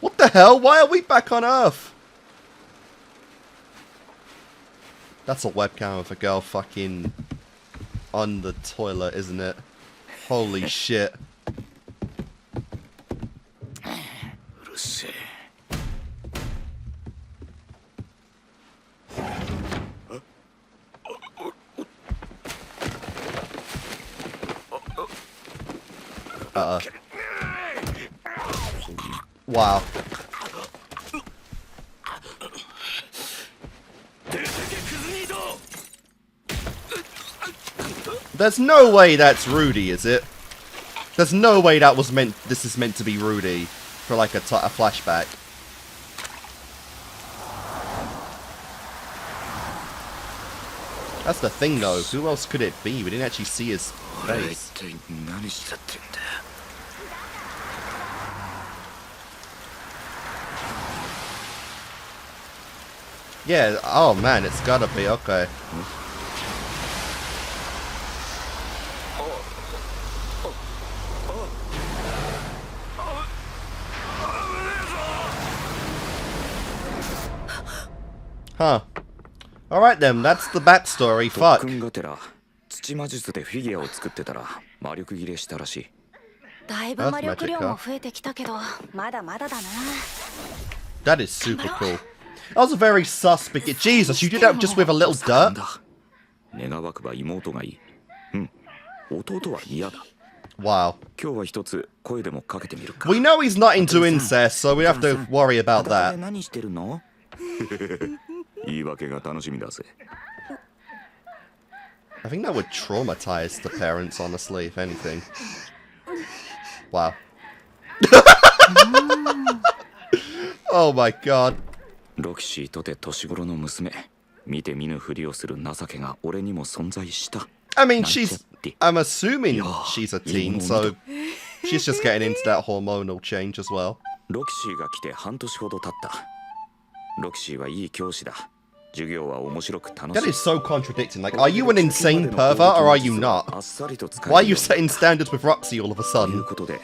What the hell? Why are we back on Earth? That's a webcam of a girl fucking on the toilet, isn't it? Holy shit. Wow. There's no way that's Rudy, is it? There's no way that was meant. This is meant to be Rudy for like a flashback. That's the thing, though. Who else could it be? We didn't actually see his face. Yeah, oh man, it's gotta be, okay. Huh. Alright then, that's the backstory, fuck. That is super cool. That was a very suspect. Jesus, you did that just with a little dirt? 願わくば妹がいい。うん。弟は嫌だ。 Wow. 今日は一つ声でもかけてみるか。 We know he's not into incest, so we have to worry about that. 何してるの？言い訳が楽しみだぜ。 I think that would traumatize the parents, honestly, if anything. Wow. Oh my god. ロキシーとて年頃の娘。見て見ぬふりをする情けが俺にも存在した。 I mean, I'm assuming she's a teen, so she's just getting into that hormonal change as well. ロキシーが来て半年ほど経った。ロキシーはいい教師だ。授業は面白く楽しい。 That is so contradicting. Like, are you an insane pervert or are you not? Why are you setting standards with Roxy all of a とい sudden? うことで、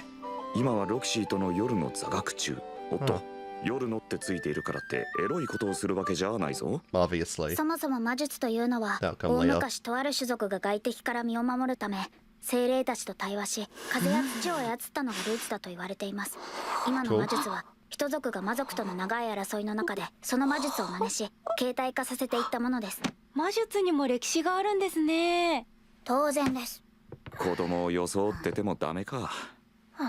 今はロキシーとの夜の座学中。おっと、夜のってついているからってエロいことをするわけじゃないぞ。 Obviously. そもそも魔術というのは That'll come 大 later. 昔とある種族が外敵から身を守るため精霊たちと対話し風や土を操ったのがルーツだと言われています。今の魔術は人族が魔族との長い争いの中でその魔術を真似し形態化させていったものです。魔術にも歴史があるんですね。当然です。子供を装っててもダメか。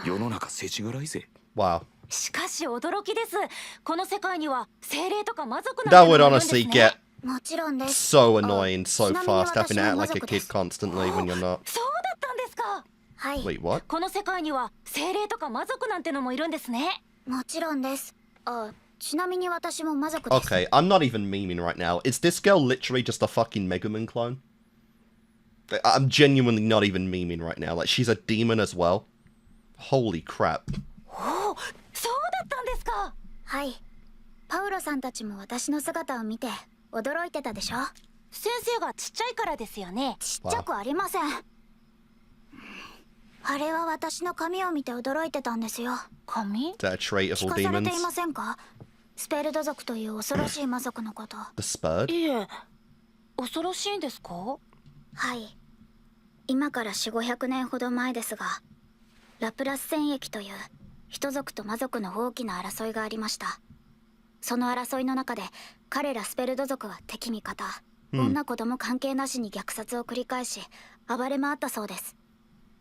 世の中世知辛いぜ。 Wow. しかし驚きです。この世界には精霊とか魔族なん That ての would もいるんです honestly ね。 get もちろんです。 so annoying so ちなみに fast, 私 having to も act 魔 like a 族で kid す。 constantly when you're not. そうだったんですか。はい。 Wait, what? この世界には精霊とか魔族なんてのもいるんですね。もちろんです。ちなみに私も魔族です。 Okay, I'm not even memeing right now. Is this girl literally just a fucking Megaman clone? I'm genuinely not even memeing right now. Like, she's a demon as well. Holy crap. おお、そうだったんですか。はい。パウロさんたちも私の姿を見て驚いてたでしょ。先生がちっちゃいからですよね。ちっちゃくありません。あれは私の髪を見て驚いてたんですよ。髪？ Is that a trait of 聞 all かされてい demons? ませんか？スペルド族という恐ろしい魔族のこと。The Spurred? いえ、恐ろしいんですか？はい。今から4、500年ほど前ですが、ラプラス戦役という人族と魔族の大きな争いがありました。その争いの中で彼らスペルド族は敵味方、女子供関係なしに虐殺を繰り返し暴れ回ったそうです。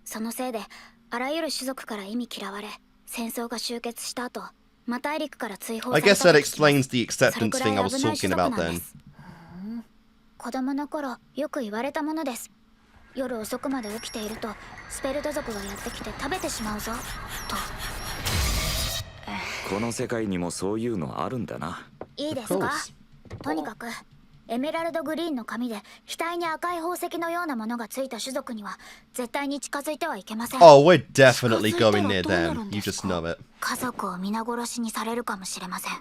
そのせいであらゆる種族から忌み嫌われ、戦争が終結した後、魔大陸から追放さ I れた guess と that 聞きます。 explains the acceptance thing I was talking about then. 子供の頃よく言われたものです。夜遅くまで起きているとスペルド族がやってきて食べてしまうぞと。この世界にもそういうのあるんだな。いいですか？とにかくエメラルドグリーンの髪で額に赤い宝石のようなものがついた種族には絶対に近づいてはいけません。 Oh, we're definitely going near them. You just know it. 家族を皆殺しにされるかもしれません。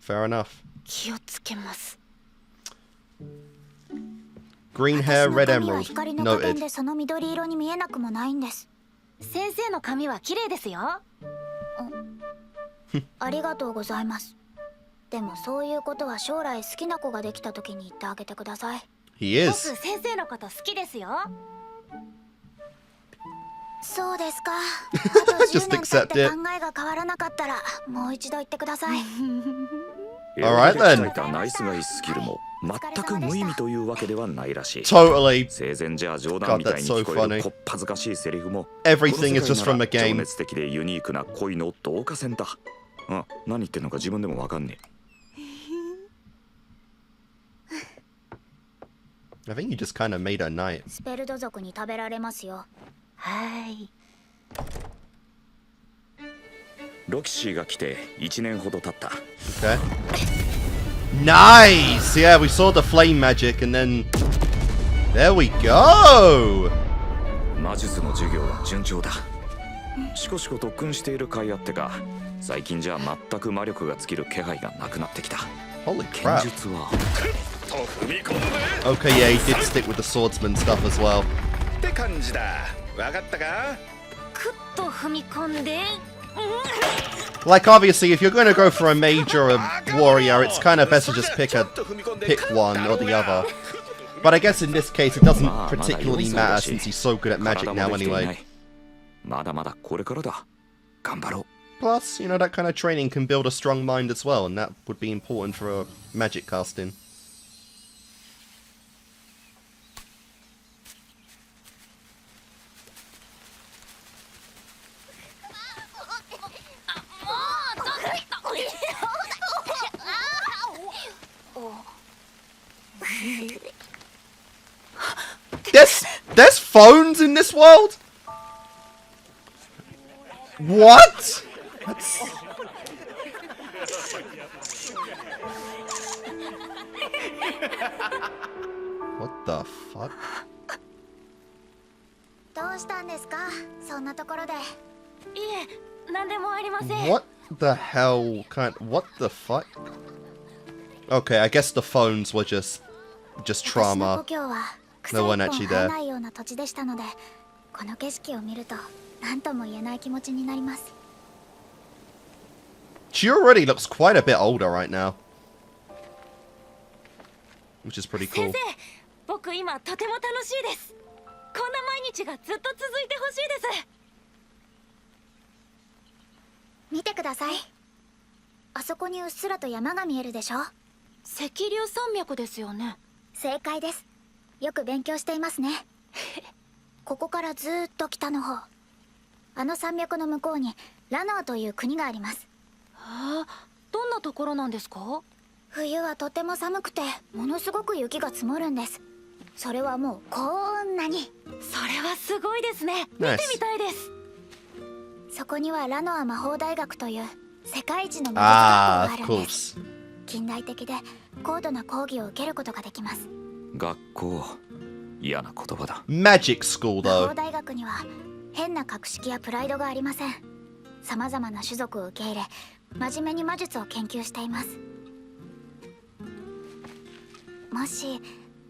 Fair enough. 気をつけます。 Green hair, 私の red 髪は emerald. 光の加点 Noted. でその緑色に見えなくもないんです。先生の髪は綺麗ですよ。ありがとうございます。でもそういうことは将来好きな子ができた時に言ってあげてください。 He 僕 is. 先生のこと好きですよ。そうですか。あと Just 10年経っ accept て it. 考えが変わらなかったらもう一度言ってください。 Alright then. たナイスガイスキルも全く無意味というわけではないらしい。 Totally. 生前じゃ冗談みたいに聞こえるこっぱずかしいセリフも Everything is just from a 情 game. 熱的でユニークな恋の導火線だ。何言ってんのか自分でもわかんねえ。 I think you just kind of made her night. スペルド族に食べられますよ。はい。ロキシーが来て1年ほど経った。 Okay. Nice! Yeah, we saw the flame magic and then... There we go! 魔術の授業は順調だ。しこしこ特訓している甲斐あってか、最近じゃ全く魔力が尽きる気配がなくなってきた。 Holy 剣 crap. 術は Okay, yeah, he did stick with the swordsman stuff as well. って感じだ。わかったか？クッと踏み込んで。Like, obviously, if you're going to go for a mage or a warrior, it's kind of best to just pick one or the other. But I guess in this case, it doesn't particularly matter since he's so good at magic now anyway. まだまだこれからだ。頑張ろ Plus, you know, that kind of training can build a strong mind as well, and that would be important for magic casting. There's phones in this world? What? That's... What the fuck? どうしたんですかそんなところで。いえ、何でもありません。 What the hell kind... What the fuck? Okay, I guess the phones were just 私の trauma. 故郷は No 草一 one 本 actually 生 there. えないような土地でしたので、この景色を見ると何とも言えない気持ちになります。 She already looks quite a bit older right now. Which is pretty 先 cool. 生、僕今とても楽しいです。こんな毎日がずっと続いてほしいです。見てください。あそこにうっすらと山が見えるでしょ。赤竜山脈ですよね。正解です。よく勉強していますね。ここからずーっと北の方、あの山脈の向こうにラノアという国があります。どんなところなんですか？冬はとても寒くてものすごく雪が積もるんです。それはもうこんなに。それはすごいですね。見てみたいです。そこにはラノア魔法大学という世界一の魔術学校があるんです。近代的で高度な講義を受けることができます。学校、嫌な言葉だ。 Magic school 魔 though. 法大学には変な格式やプライドがありません。さまざまな種族を受け入れ、真面目に魔術を研究しています。もし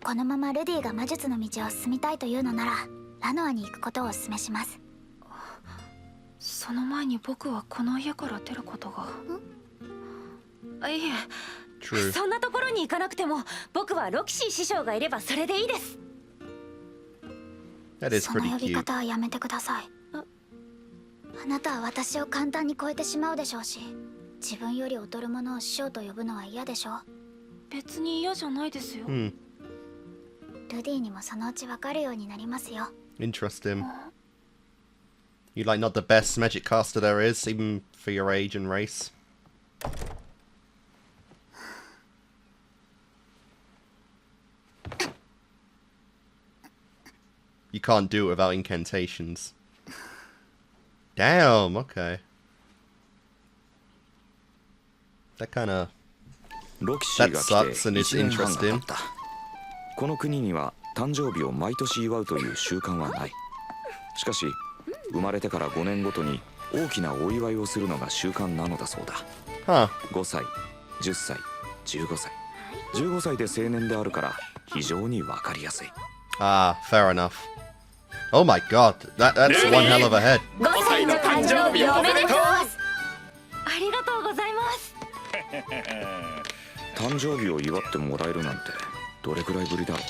このままルディが魔術の道を進みたいというのなら、ラノアに行くことをお勧めします。その前に僕はこの家から出ることが。いえ、 True. そんなところに行かなくても僕はロキシー師匠がいればそれでいいです。 That is その pretty 呼び cute. 方はやめてください。あなたは私を簡単に超えてしまうでしょうし、自分より劣る者を師匠と呼ぶのは嫌でしょう。別に嫌じゃないですよ。Hmm. ルディにもそのうちわかるようになりますよ。 Interesting. You like not the best magic caster there is, even for your age and race. You can't do it without incantations. Damn, okay. That kinda... ロキシーが That 来 sucks て and is 1年半が経 interesting. った。この国には誕生日を毎年祝うという習慣はない。しかし生まれてから5年ごとに大きなお祝いをするのが習慣なのだそうだ。 Huh. 5歳、10歳、15歳、15歳で青年であるから非常にわかりやすい。 Ah, fair enough. Oh my god, that's one hell of a head. 5歳の誕生日おめでとう。ありがとうございます。誕生日を祝ってもらえるなんてどれくらいぶりだろう。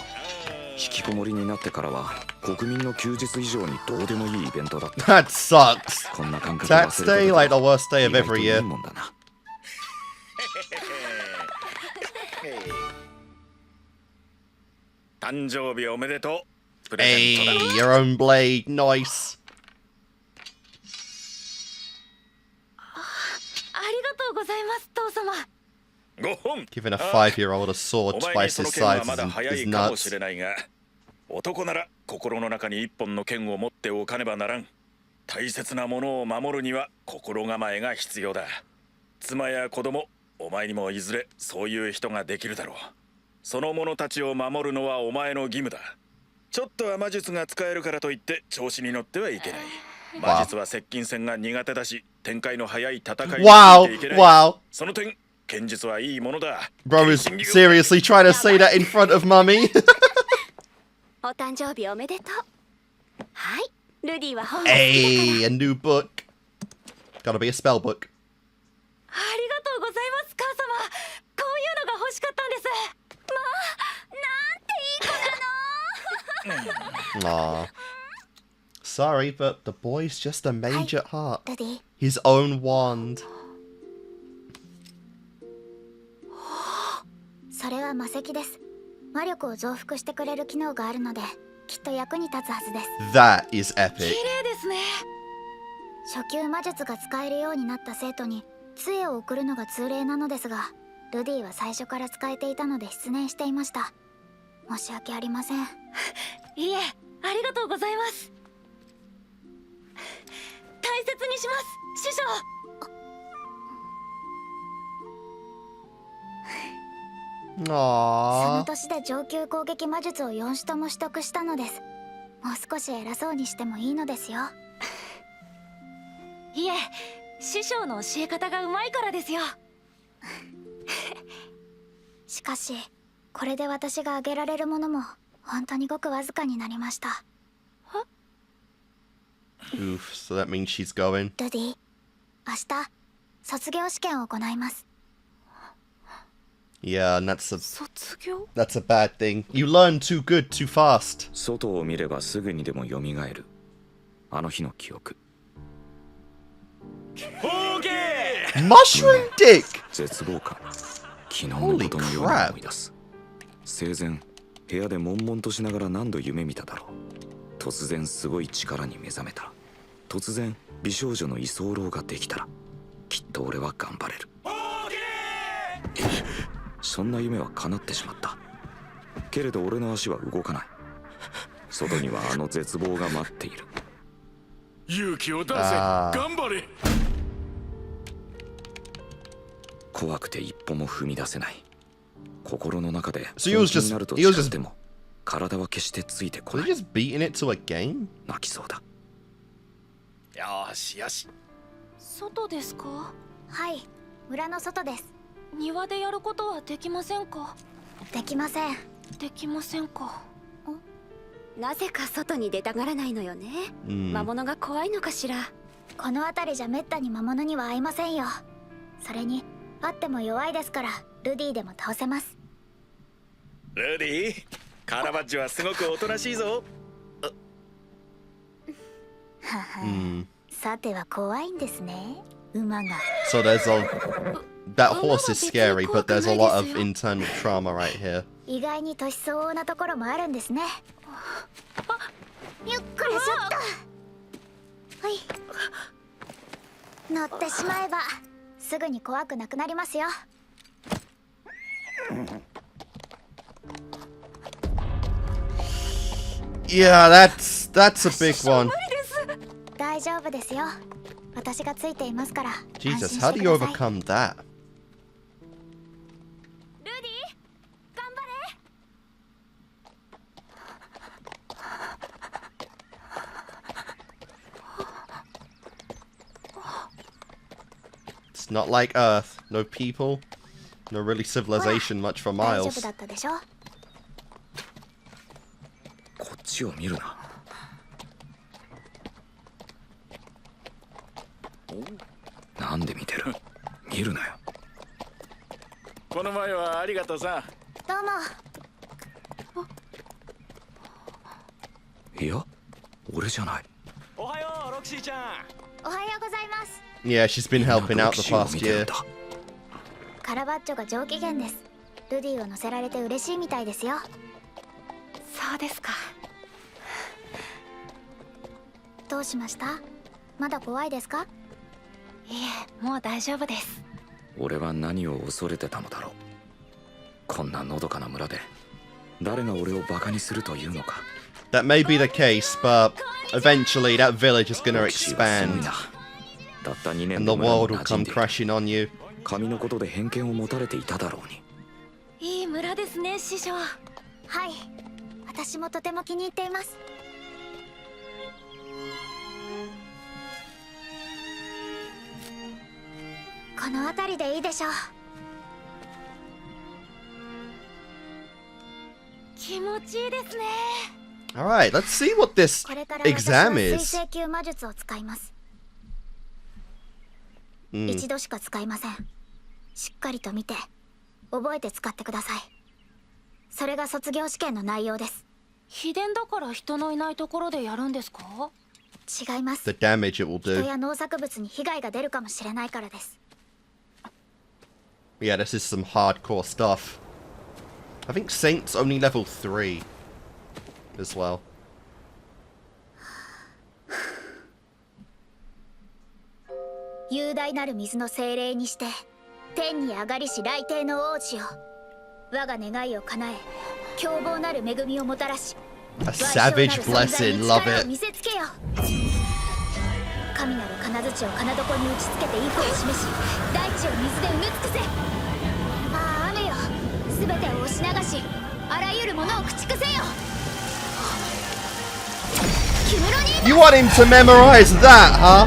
引きこもりになってからは国民の休日以上にどうでもいいイベントだった。 That sucks. こんな感覚 Tax day, like the worst day of 意外と every いい year. もんだな。誕生日おめでとう。プレゼントだ。 Hey, your own blade, nice. ありがとうございます、父様。5本。 Giving a 5-year-old a sword お前に twice その his 剣は size まだ早 is いかもし nuts. れないが、男なら心の中に一本の剣を持っておかねばならん。大切なものを守るには心構えが必要だ。妻や子供、お前にもいずれそういう人ができるだろう。その者たちを守るのはお前の義務だ。ちょっとは魔術が使えるからといって調子に乗ってはいけない。魔術は接近戦が苦手だし、展開の早い戦いについて Wow, いけない。 wow. その点、剣術はいいものだ。 Bro is seriously trying to say that in front of mummy. お誕生日おめでとう。はい、ルディは本を Hey, a new book. Gotta be a spell book. ありがとうございます、母様。こういうのが欲しかったんです。まあ、なんていい子なの。 Aw. Sorry, but the boy's just a mage at heart. ルディ。 His own wand. それは魔石です。魔力を増幅してくれる機能があるので、きっと役に立つはずです。 That is epic. 綺麗ですね。初級魔術が使えるようになった生徒に杖を送るのが通例なのですが、ルディは最初から使えていたので失念していました。申し訳ありません。いえ、ありがとうございます。大切にします、師匠。その Aww. 年で上級攻撃魔術を4種とも取得したのです。もう少し偉そうにしてもいいのですよ。いえ、師匠の教え方がうまいからですよ。しかしこれで私があげられるものも本当にごくわずかになりました。 Oof, so that means she's going. ルディ、明日卒業試験を行います。 Yeah, and that's 卒業？ a bad thing. You learn too good too fast. 外を見ればすぐにでも蘇るあの日の記憶。 Mushroom dick! 絶望感。昨日のことのように思い出す。生前部屋で悶々としながら何度夢見ただろう。突然すごい力に目覚めたら、突然美少女の居候ができたら、きっと俺は頑張れる。そんな夢は叶ってしまった。けれど俺の足は動かない。外にはあの絶望が待っている。勇気を出せ、あー頑張れ。怖くて一歩も踏み出せない。心の中で So he was 本気 just- になると he was 誓 just- っても体は決してついてこ Were な they い。 just beating it to a game? 泣きそうだ。よしよし。外ですか？はい、村の外です。庭でやることはできませんか？できません。できませんか。なぜか外に出たがらないのよね。魔物が怖いのかしら。この辺りじゃめったに魔物には会いませんよ。それに会っても弱いですから、ルディでも倒せます。ルディ、カラバッジョはすごくおとなしいぞ。はは、さては怖いんですね、馬が。 So there's that horse is scary, but there's a lot of internal trauma right here. 意外に年相応なところもあるんですね。ゆっくりちょっと。はい。乗ってしまえばすぐに怖くなくなりますよ。Yeah, that's a big one. 大丈夫ですよ。私がついていますから。 Jesus, 安 how 心 do して you ください。 overcome that? ルディ、頑張れ。 It's not like Earth. No people. No really civilization much for 大丈夫 miles. だったでしょ。こっちを見るな。なんで見てる？見るなよ。この前はありがとうさ。どうも。いや、俺じゃない。おはよう、ロクシーちゃん。おはようございます。 Yeah, she's been helping out the ロ past キシを見てる year. んだ。カラバッチョが上機嫌です。ルディを乗せられて嬉しいみたいですよ。そうですか。どうしました？まだ怖いですか？いえ、もう大丈夫です。俺は何を恐れてたのだろう。こんなのどかな村で誰が俺をバカにするというのか。 That may be the case, but eventually that village is going to ロキシはすごい expand な。たった2年 and で the 村に world will 馴染ん come でいる。 crashing on you. 髪のことで偏見を持たれていただろうに。いい村ですね、師匠。はい、私もとても気に入っています。この辺りでいいでしょう。気持ちいいですね。 Alright, let's see what this これから私は exam 水 is. 星級魔術を使います。Mm. 一度しか使いません。しっかりと見て覚えて使ってください。それが卒業試験の内容です。秘伝だから人のいないところでやるんですか？違います。 The damage it will 人 do. や農作物に被害が出るかもしれないからです。 Yeah, this is some hardcore stuff. I think Saint's only level 3 as well. 雄大なる水の精霊にして天に上がりし来帝の王子よ、我が願いを叶え凶暴なる恵みをもたらし A savage blessing, love it. 見せつけよ。神なる金槌を金床に打ちつけて意図を示し、大地を水で埋め尽くせ。ああ雨よ、すべてを押し流し、あらゆるものを駆逐せよ。 You want him to memorize that, huh?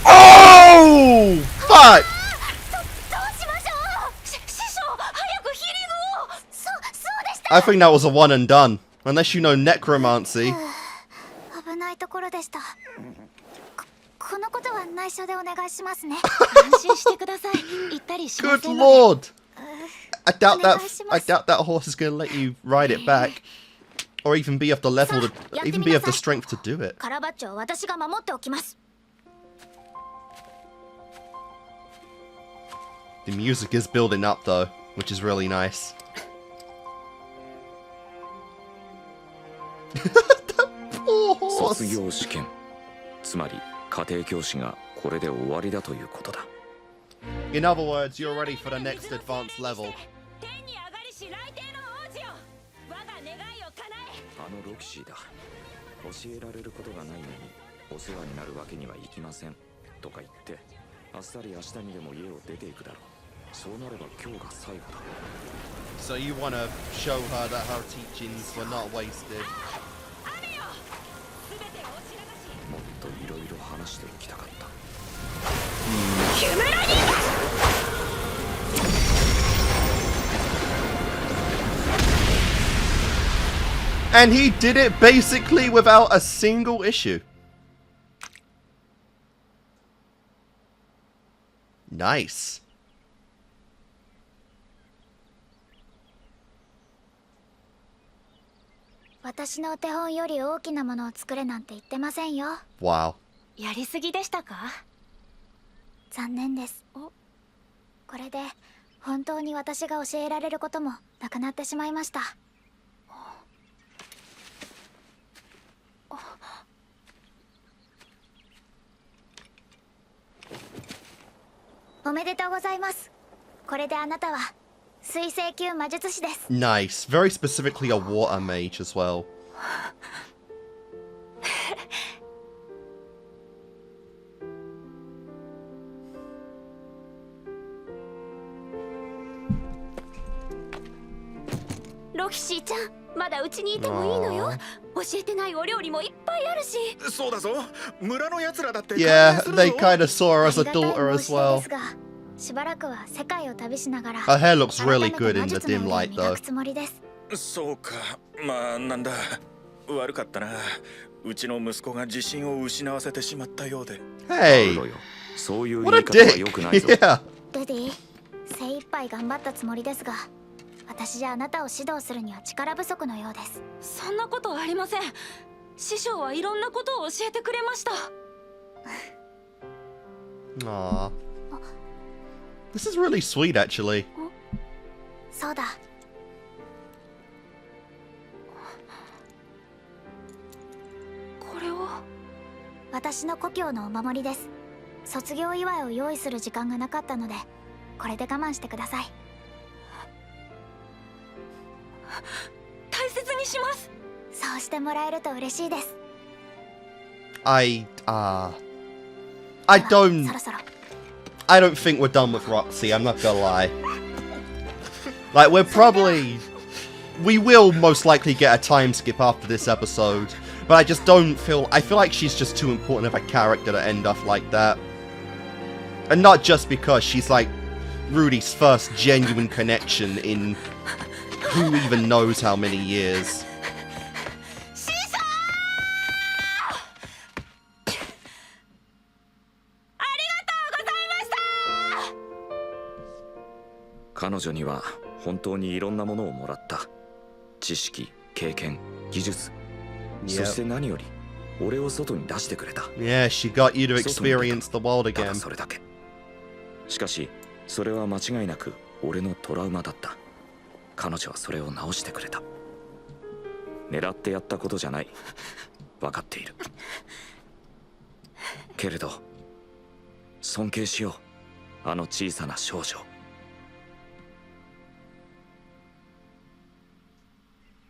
Oh! Fuck! I think that was a one and done. Unless you know necromancy. 危ないところでした。このことは内緒でお願いしますね。安心してください。行ったりしま Good せんので。 lord! I doubt that horse is gonna let you ride it back. Or even be of the level to even be of the strength to do it. カラバッチョは私が守っておきます。 The music is building up though, which is really nice. Poor horse. 卒業試験、つまり家庭教師がこれで終わりだということだ。 In other words, you're ready for the next advanced level. あのロキシーだ。教えられることがないのにお世話になるわけにはいきませんとか言ってあっさり明日にでも家を出ていくだろう。そうなれば今日が最後だ。 So you want to show her that her teachings were not wasted. もっといろいろ話しておきたかった。 And he did it basically without a single issue. Nice.「私のお手本より大きなものを作れなんて言ってませんよ。 Wow. やりすぎでしたか？残念です。おこれで本当に私が教えられることもなくなってしまいました。おめでとうございます。これであなたは水星級魔術師です。 Nice. Very specifically a water mage as well.「ロキシーちゃん、まだうちにいてもいいのよ。教えてないお料理もいっぱいあるし。そうだぞ。村の奴らだって。 Yeah, they kind of saw her as a daughter as well. しばらくは世界を旅しながら Her hair looks really good in the dim light though. そうか。まあなんだ。悪かったな。うちの息子が自信を失わせてしまったようで。Hey, そういう what 言 a い方は良くないぞ。 dick. Yeah. ルディ、精一杯頑張ったつもりですが、私じゃあなたを指導するには力不足のようです。そんなことありません。師匠はいろんなことを教えてくれました。Aww. This is really sweet, actually. そうだ。これを。私の故郷のお守りです。卒業祝いを用意する時間がなかったので、これで我慢してください。大切にします。そうしてもらえると嬉しいです。I そ don't ろそろ。I don't think we're done with Roxy, I'm not gonna lie. Like, we will most likely get a time skip after this episode, but I just don't feel, I feel like she's just too important of a character to end off like that. And not just because she's like Rudy's first genuine connection in who even knows how many years. ありがとうございました。彼女には本当にいろんなものをもらった。知識、経験、技術、そして何より俺を外に出してくれた。Yeah, she got you to experience the world た again. だそれだけ。しかしそれは間違いなく俺のトラウマだった。彼女はそれを直してくれた。狙ってやったことじゃない。分かっている。けれど尊敬しよう、あの小さな少女。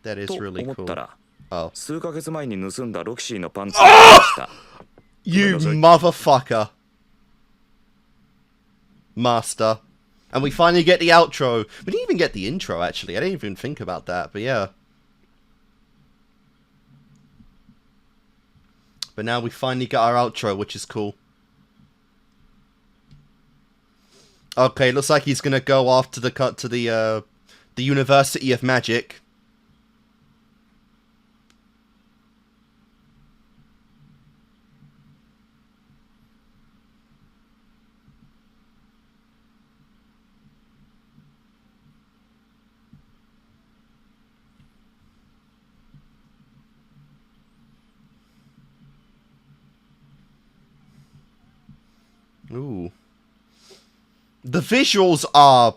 That is と really 思った cool. ら、 Oh. 数ヶ月前に盗んだロキシーのパンツを出した。You motherfucker. Master. And we finally get the outro. We didn't even get the intro, actually. I didn't even think about that, but yeah. But now we finally got our outro, which is cool. Okay, looks like he's gonna go off to the University of Magic. Ooh. The visuals are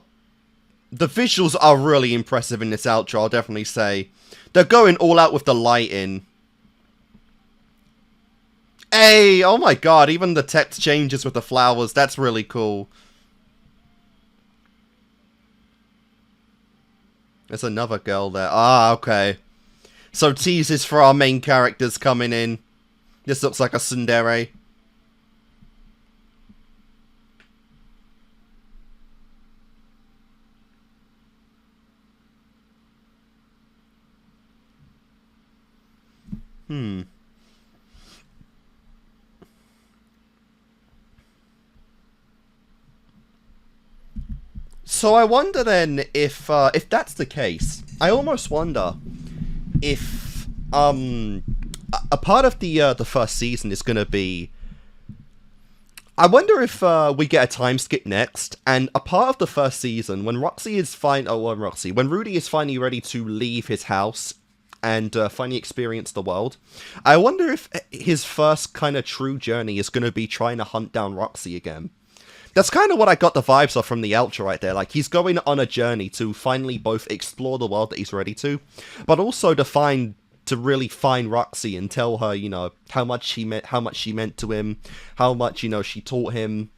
really impressive in this outro, I'll definitely say. They're going all out with the lighting. Hey, oh my god, even the text changes with the flowers, that's really cool. There's another girl there. Ah, okay. So teases for our main characters coming in. This looks like a tsundere. So I wonder then if that's the case, I almost wonder if a part of the first season is going to be. I wonder if we get a time skip next, and a part of the first season when Rudy is finally ready to leave his house and finally experience the world. I wonder if his first kind of true journey is going to be trying to hunt down Roxy again. That's kind of what I got the vibes of from the outro right there. Like, he's going on a journey to finally both explore the world that he's ready to, but also to really find Roxy and tell her, you know, how much she meant to him, how much, you know, she taught him,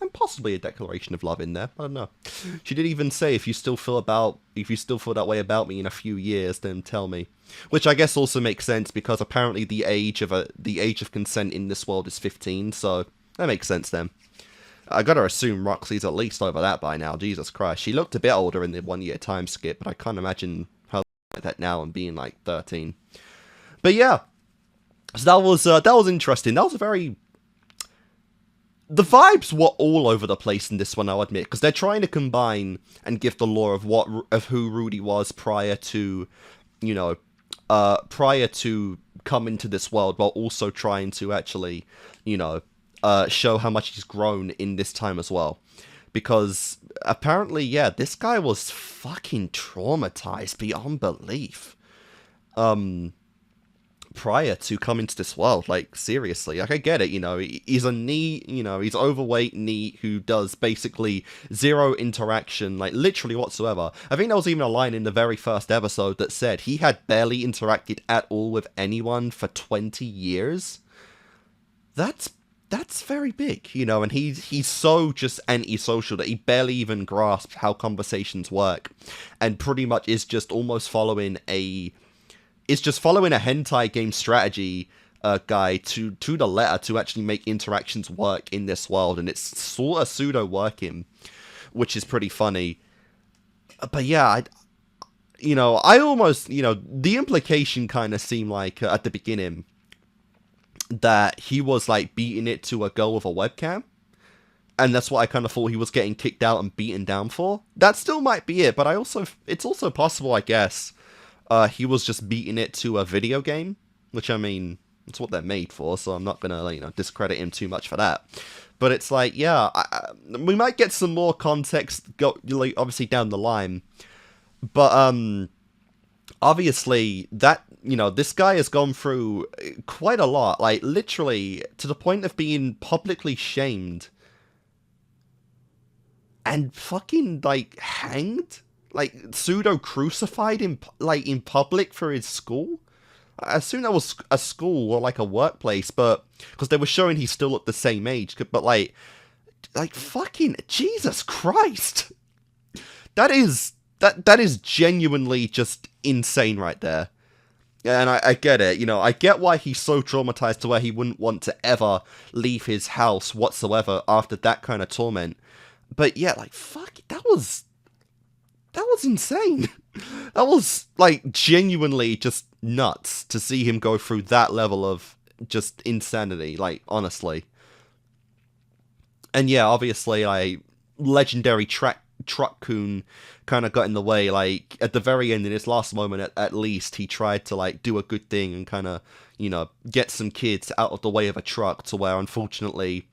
and possibly a declaration of love in there. I don't know. She did even say, if you still feel that way about me in a few years, then tell me. Which I guess also makes sense because apparently the age of consent in this world is 15, so that makes sense then. I gotta assume Roxy's at least over that by now. Jesus Christ, she looked a bit older in the 1 year time skip, but I can't imagine her like that now and being like 13. But yeah, so that was interesting. That was a very. The vibes were all over the place in this one, I'll admit, because they're trying to combine and give the lore of who Rudy was prior to, you know, prior to coming to this world, while also trying to actually, you know, show how much he's grown in this time as well. Because apparently, yeah, this guy was fucking traumatized beyond belief. Prior to coming to this world, like, seriously, like, I get it, you know, he's a NEET, you know, he's overweight NEET who does basically zero interaction, like, literally whatsoever. I think there was even a line in the very first episode that said he had barely interacted at all with anyone for 20 years. That's very big, you know, and he's so just antisocial that he barely even grasps how conversations work, and pretty much is just almost following a hentai game strategy guide to the letter to actually make interactions work in this world, and it's sort of pseudo working, which is pretty funny. But yeah, I almost, you know, the implication kind of seemed like at the beginning that he was like beating it to a girl with a webcam, and that's what I kind of thought he was getting kicked out and beaten down for. That still might be it, but it's also possible, I guess, he was just beating it to a video game, which, I mean, It's what they're made for, so I'm not gonna, like, you know, discredit him too much for that. But it's like, yeah, we might get some more context, like, obviously down the line. But obviously that, you know, this guy has gone through quite a lot, like literally to the point of being publicly shamed and fucking like hanged, like pseudo crucified in public for his school. I assume that was a school or like a workplace, but because they were showing he still looked the same age, but like fucking Jesus Christ, that is genuinely just insane right there. And I get it, you know, I get why he's so traumatized to where he wouldn't want to ever leave his house whatsoever after that kind of torment. But yeah, like, fuck, that was insane. That was, like, genuinely just nuts to see him go through that level of just insanity, like, honestly. And yeah, obviously, legendary Truck-kun kind of got in the way. Like, at the very end, in his last moment, at least, he tried to, like, do a good thing and kind of, you know, get some kids out of the way of a truck, to where, unfortunately,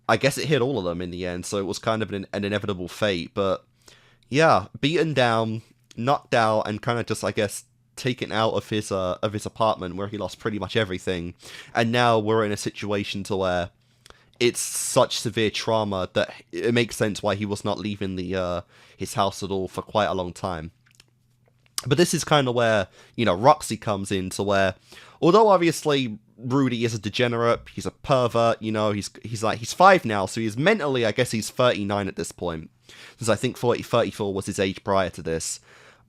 I guess it hit all of them in the end, so it was kind of an inevitable fate. But yeah, beaten down, knocked out, and kind of just, I guess, taken out of his apartment, where he lost pretty much everything. And now we're in a situation to where it's such severe trauma that it makes sense why he was not leaving his house at all for quite a long time. But this is kind of where, you know, Roxy comes in, to where, although obviously Rudy is a degenerate, he's a pervert, you know, he's 5 now, so he's mentally, I guess he's 39 at this point, since I think 34 was his age prior to this.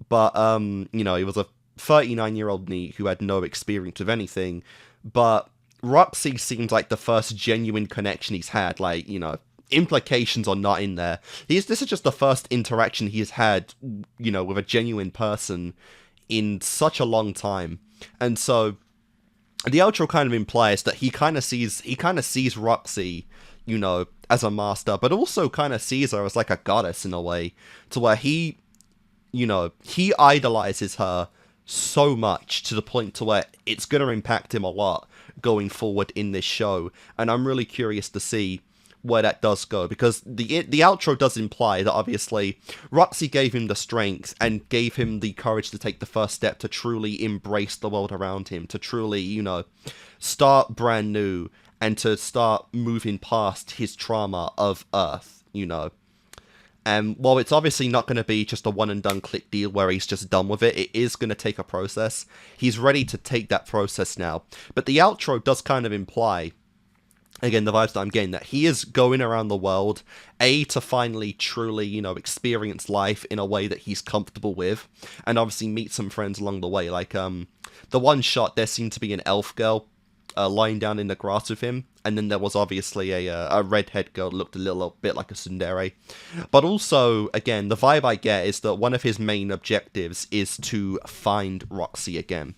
But, you know, he was a 39-year-old NEET who had no experience with anything, but Roxy seems like the first genuine connection he's had, like, you know, implications are not in there. This is just the first interaction he has had, you know, with a genuine person in such a long time. And so the outro kind of implies that he kind of sees Roxy, you know, as a master, but also kind of sees her as like a goddess in a way, to where he, you know, he idolizes her so much to the point to where it's going to impact him a lot going forward in this show. And I'm really curious to see where that does go, because the outro does imply that obviously Roxy gave him the strength and gave him the courage to take the first step to truly embrace the world around him, to truly, you know, start brand new and to start moving past his trauma of Earth, you know. And while it's obviously not going to be just a one and done click deal where he's just done with it, it is going to take a process. He's ready to take that process now. But the outro does kind of imply, again, the vibes that I'm getting, that he is going around the world, to finally truly, you know, experience life in a way that he's comfortable with, and obviously meet some friends along the way. Like, the one shot, there seemed to be an elf girl lying down in the grass with him, and then there was obviously a redhead girl that looked a little bit like a tsundere. But also, again, the vibe I get is that one of his main objectives is to find Roxy again,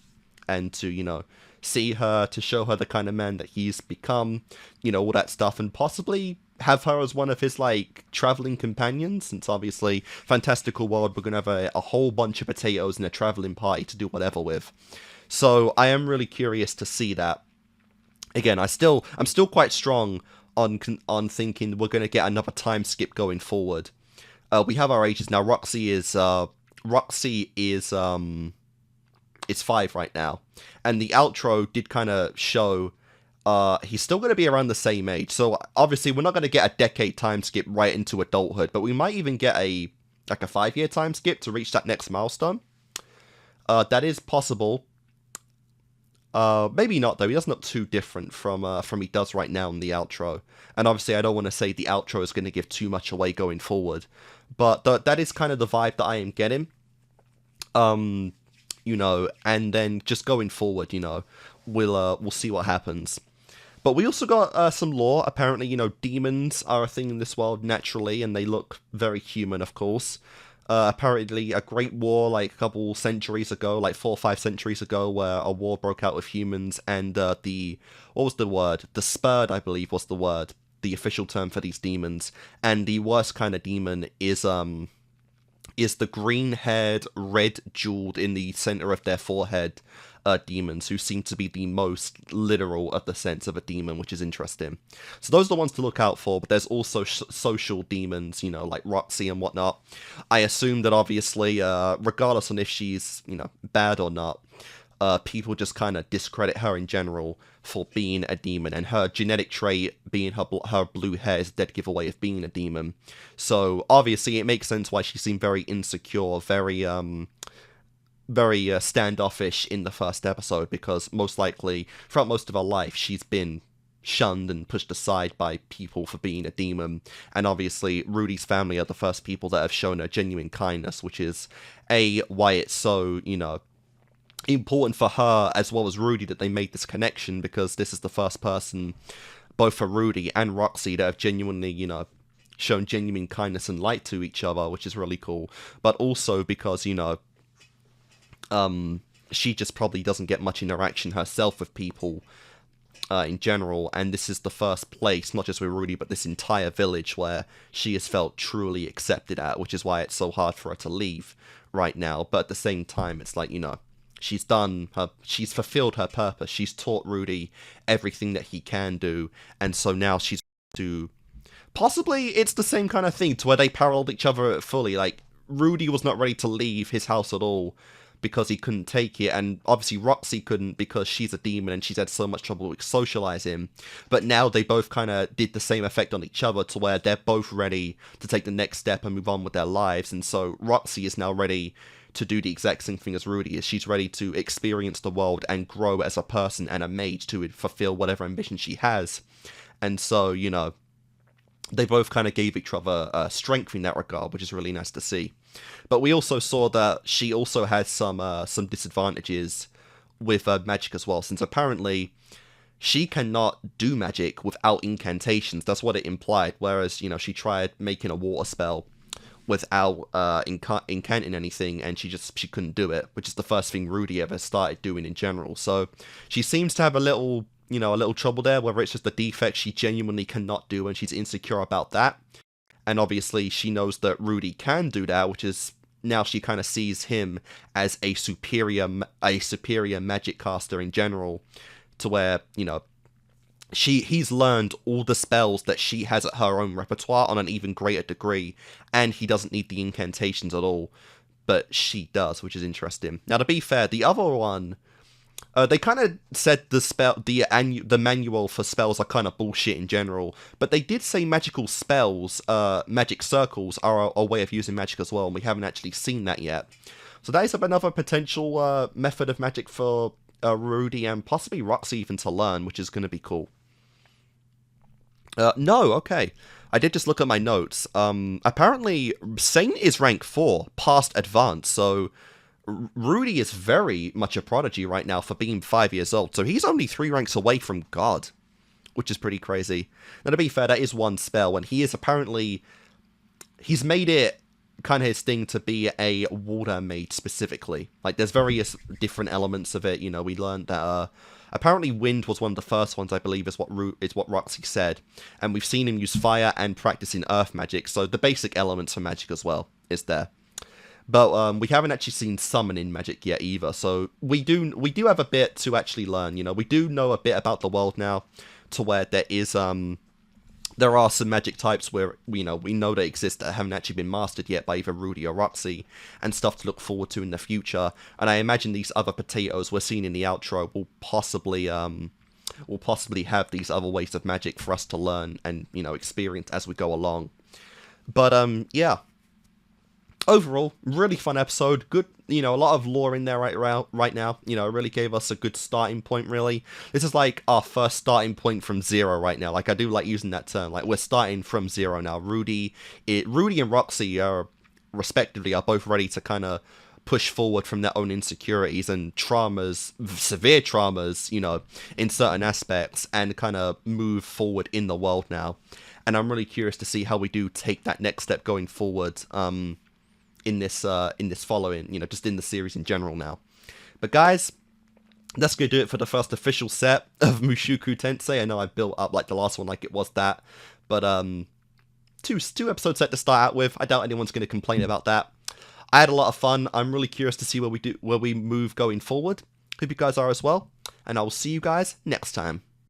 and to, you know, see her, to show her the kind of man that he's become, you know, all that stuff, and possibly have her as one of his, like, traveling companions, since obviously fantastical world, we're gonna have a whole bunch of potatoes in a traveling party to do whatever with. So I am really curious to see that. Again, I'm still quite strong on thinking we're gonna get another time skip going forward. We have our ages now. Roxy is 5 right now, and the outro did kind of show he's still going to be around the same age. So obviously we're not going to get a decade time skip right into adulthood, but we might even get a 5-year time skip to reach that next milestone. That is possible. Maybe not though. He doesn't look too different from he does right now in the outro. And obviously I don't want to say the outro is going to give too much away going forward, but that is kind of the vibe that I am getting. You know, and then just going forward, you know, we'll see what happens. But we also got some lore. Apparently, you know, demons are a thing in this world naturally, and they look very human, of course. Apparently, a great war, like a couple centuries ago, like 4 or 5 centuries ago, where a war broke out with humans, and what was the word? The Spurred, I believe, was the word, the official term for these demons. And the worst kind of demon is is the green-haired, red-jeweled in the center of their forehead demons, who seem to be the most literal of the sense of a demon, which is interesting. So those are the ones to look out for, but there's also social demons, you know, like Roxy and whatnot. I assume that obviously, regardless on if she's, you know, bad or not, people just kind of discredit her in general for being a demon, and her genetic trait being her blue hair is a dead giveaway of being a demon. So obviously it makes sense why she seemed very insecure, very standoffish in the first episode, because most likely throughout most of her life she's been shunned and pushed aside by people for being a demon. And obviously Rudy's family are the first people that have shown her genuine kindness, which is why it's so, you know, important for her as well as Rudy that they made this connection, because this is the first person, both for Rudy and Roxy, that have genuinely, you know, shown genuine kindness and light to each other, which is really cool. But also because, you know, she just probably doesn't get much interaction herself with people in general, and this is the first place, not just with Rudy, but this entire village, where she has felt truly accepted at, which is why it's so hard for her to leave right now. But at the same time, it's like, you know, she's fulfilled her purpose. She's taught Rudy everything that he can do, and so now she's to possibly, it's the same kind of thing to where they paralleled each other fully. Like, Rudy was not ready to leave his house at all because he couldn't take it, and obviously Roxy couldn't because she's a demon and she's had so much trouble with socializing. But now they both kind of did the same effect on each other, to where they're both ready to take the next step and move on with their lives. And so Roxy is now ready to do the exact same thing as Rudy is. She's ready to experience the world and grow as a person and a mage to fulfill whatever ambition she has. And so, you know, they both kind of gave each other strength in that regard, which is really nice to see. But we also saw that she also has some disadvantages with magic as well, since apparently she cannot do magic without incantations. That's what it implied. Whereas, you know, she tried making a water spell without incanting anything, and she couldn't do it, which is the first thing Rudy ever started doing in general. So she seems to have a little trouble there, whether it's just a defect she genuinely cannot do and she's insecure about that. And obviously she knows that Rudy can do that, which is now she kind of sees him as a superior magic caster in general, to where, you know, he's learned all the spells that she has at her own repertoire on an even greater degree, and he doesn't need the incantations at all, but she does, which is interesting. Now, to be fair, the other one, they kind of said the manual for spells are kind of bullshit in general, but they did say magical spells, magic circles, are a way of using magic as well, and we haven't actually seen that yet. So that is another potential method of magic for Rudy and possibly Roxy even to learn, which is going to be cool. No, okay. I did just look at my notes. Apparently, Saint is rank 4, past advanced, so Rudy is very much a prodigy right now for being 5 years old, so he's only 3 ranks away from God, which is pretty crazy. Now, to be fair, that is one spell, and he's made it kind of his thing to be a water mage specifically. Like, there's various different elements of it. You know, we learned that apparently wind was one of the first ones, I believe, is what Roxy said, and we've seen him use fire and practice in earth magic, so the basic elements for magic as well is there. But we haven't actually seen summoning magic yet either, so we do have a bit to actually learn. You know, we do know a bit about the world now, to where there are some magic types where we know they exist that haven't actually been mastered yet by either Rudy or Roxy, and stuff to look forward to in the future. And I imagine these other potatoes we're seeing in the outro will possibly have these other ways of magic for us to learn and, you know, experience as we go along. But yeah. Overall, really fun episode. Good, you know, a lot of lore in there right now. You know, it really gave us a good starting point, really. This is like our first starting point from zero right now. Like, I do like using that term. Like, we're starting from zero now. Rudy and Roxy are, respectively, are both ready to kind of push forward from their own insecurities and traumas, severe traumas, you know, in certain aspects, and kind of move forward in the world now. And I'm really curious to see how we do take that next step going forward, in this following, you know, just in the series in general now. But guys, that's going to do it for the first official set of Mushoku Tensei. I know I built up like the last one like it was that, but two episode set to start out with. I doubt anyone's going to complain about that. I had a lot of fun. I'm really curious to see where we move going forward. Hope you guys are as well, and I will see you guys next time.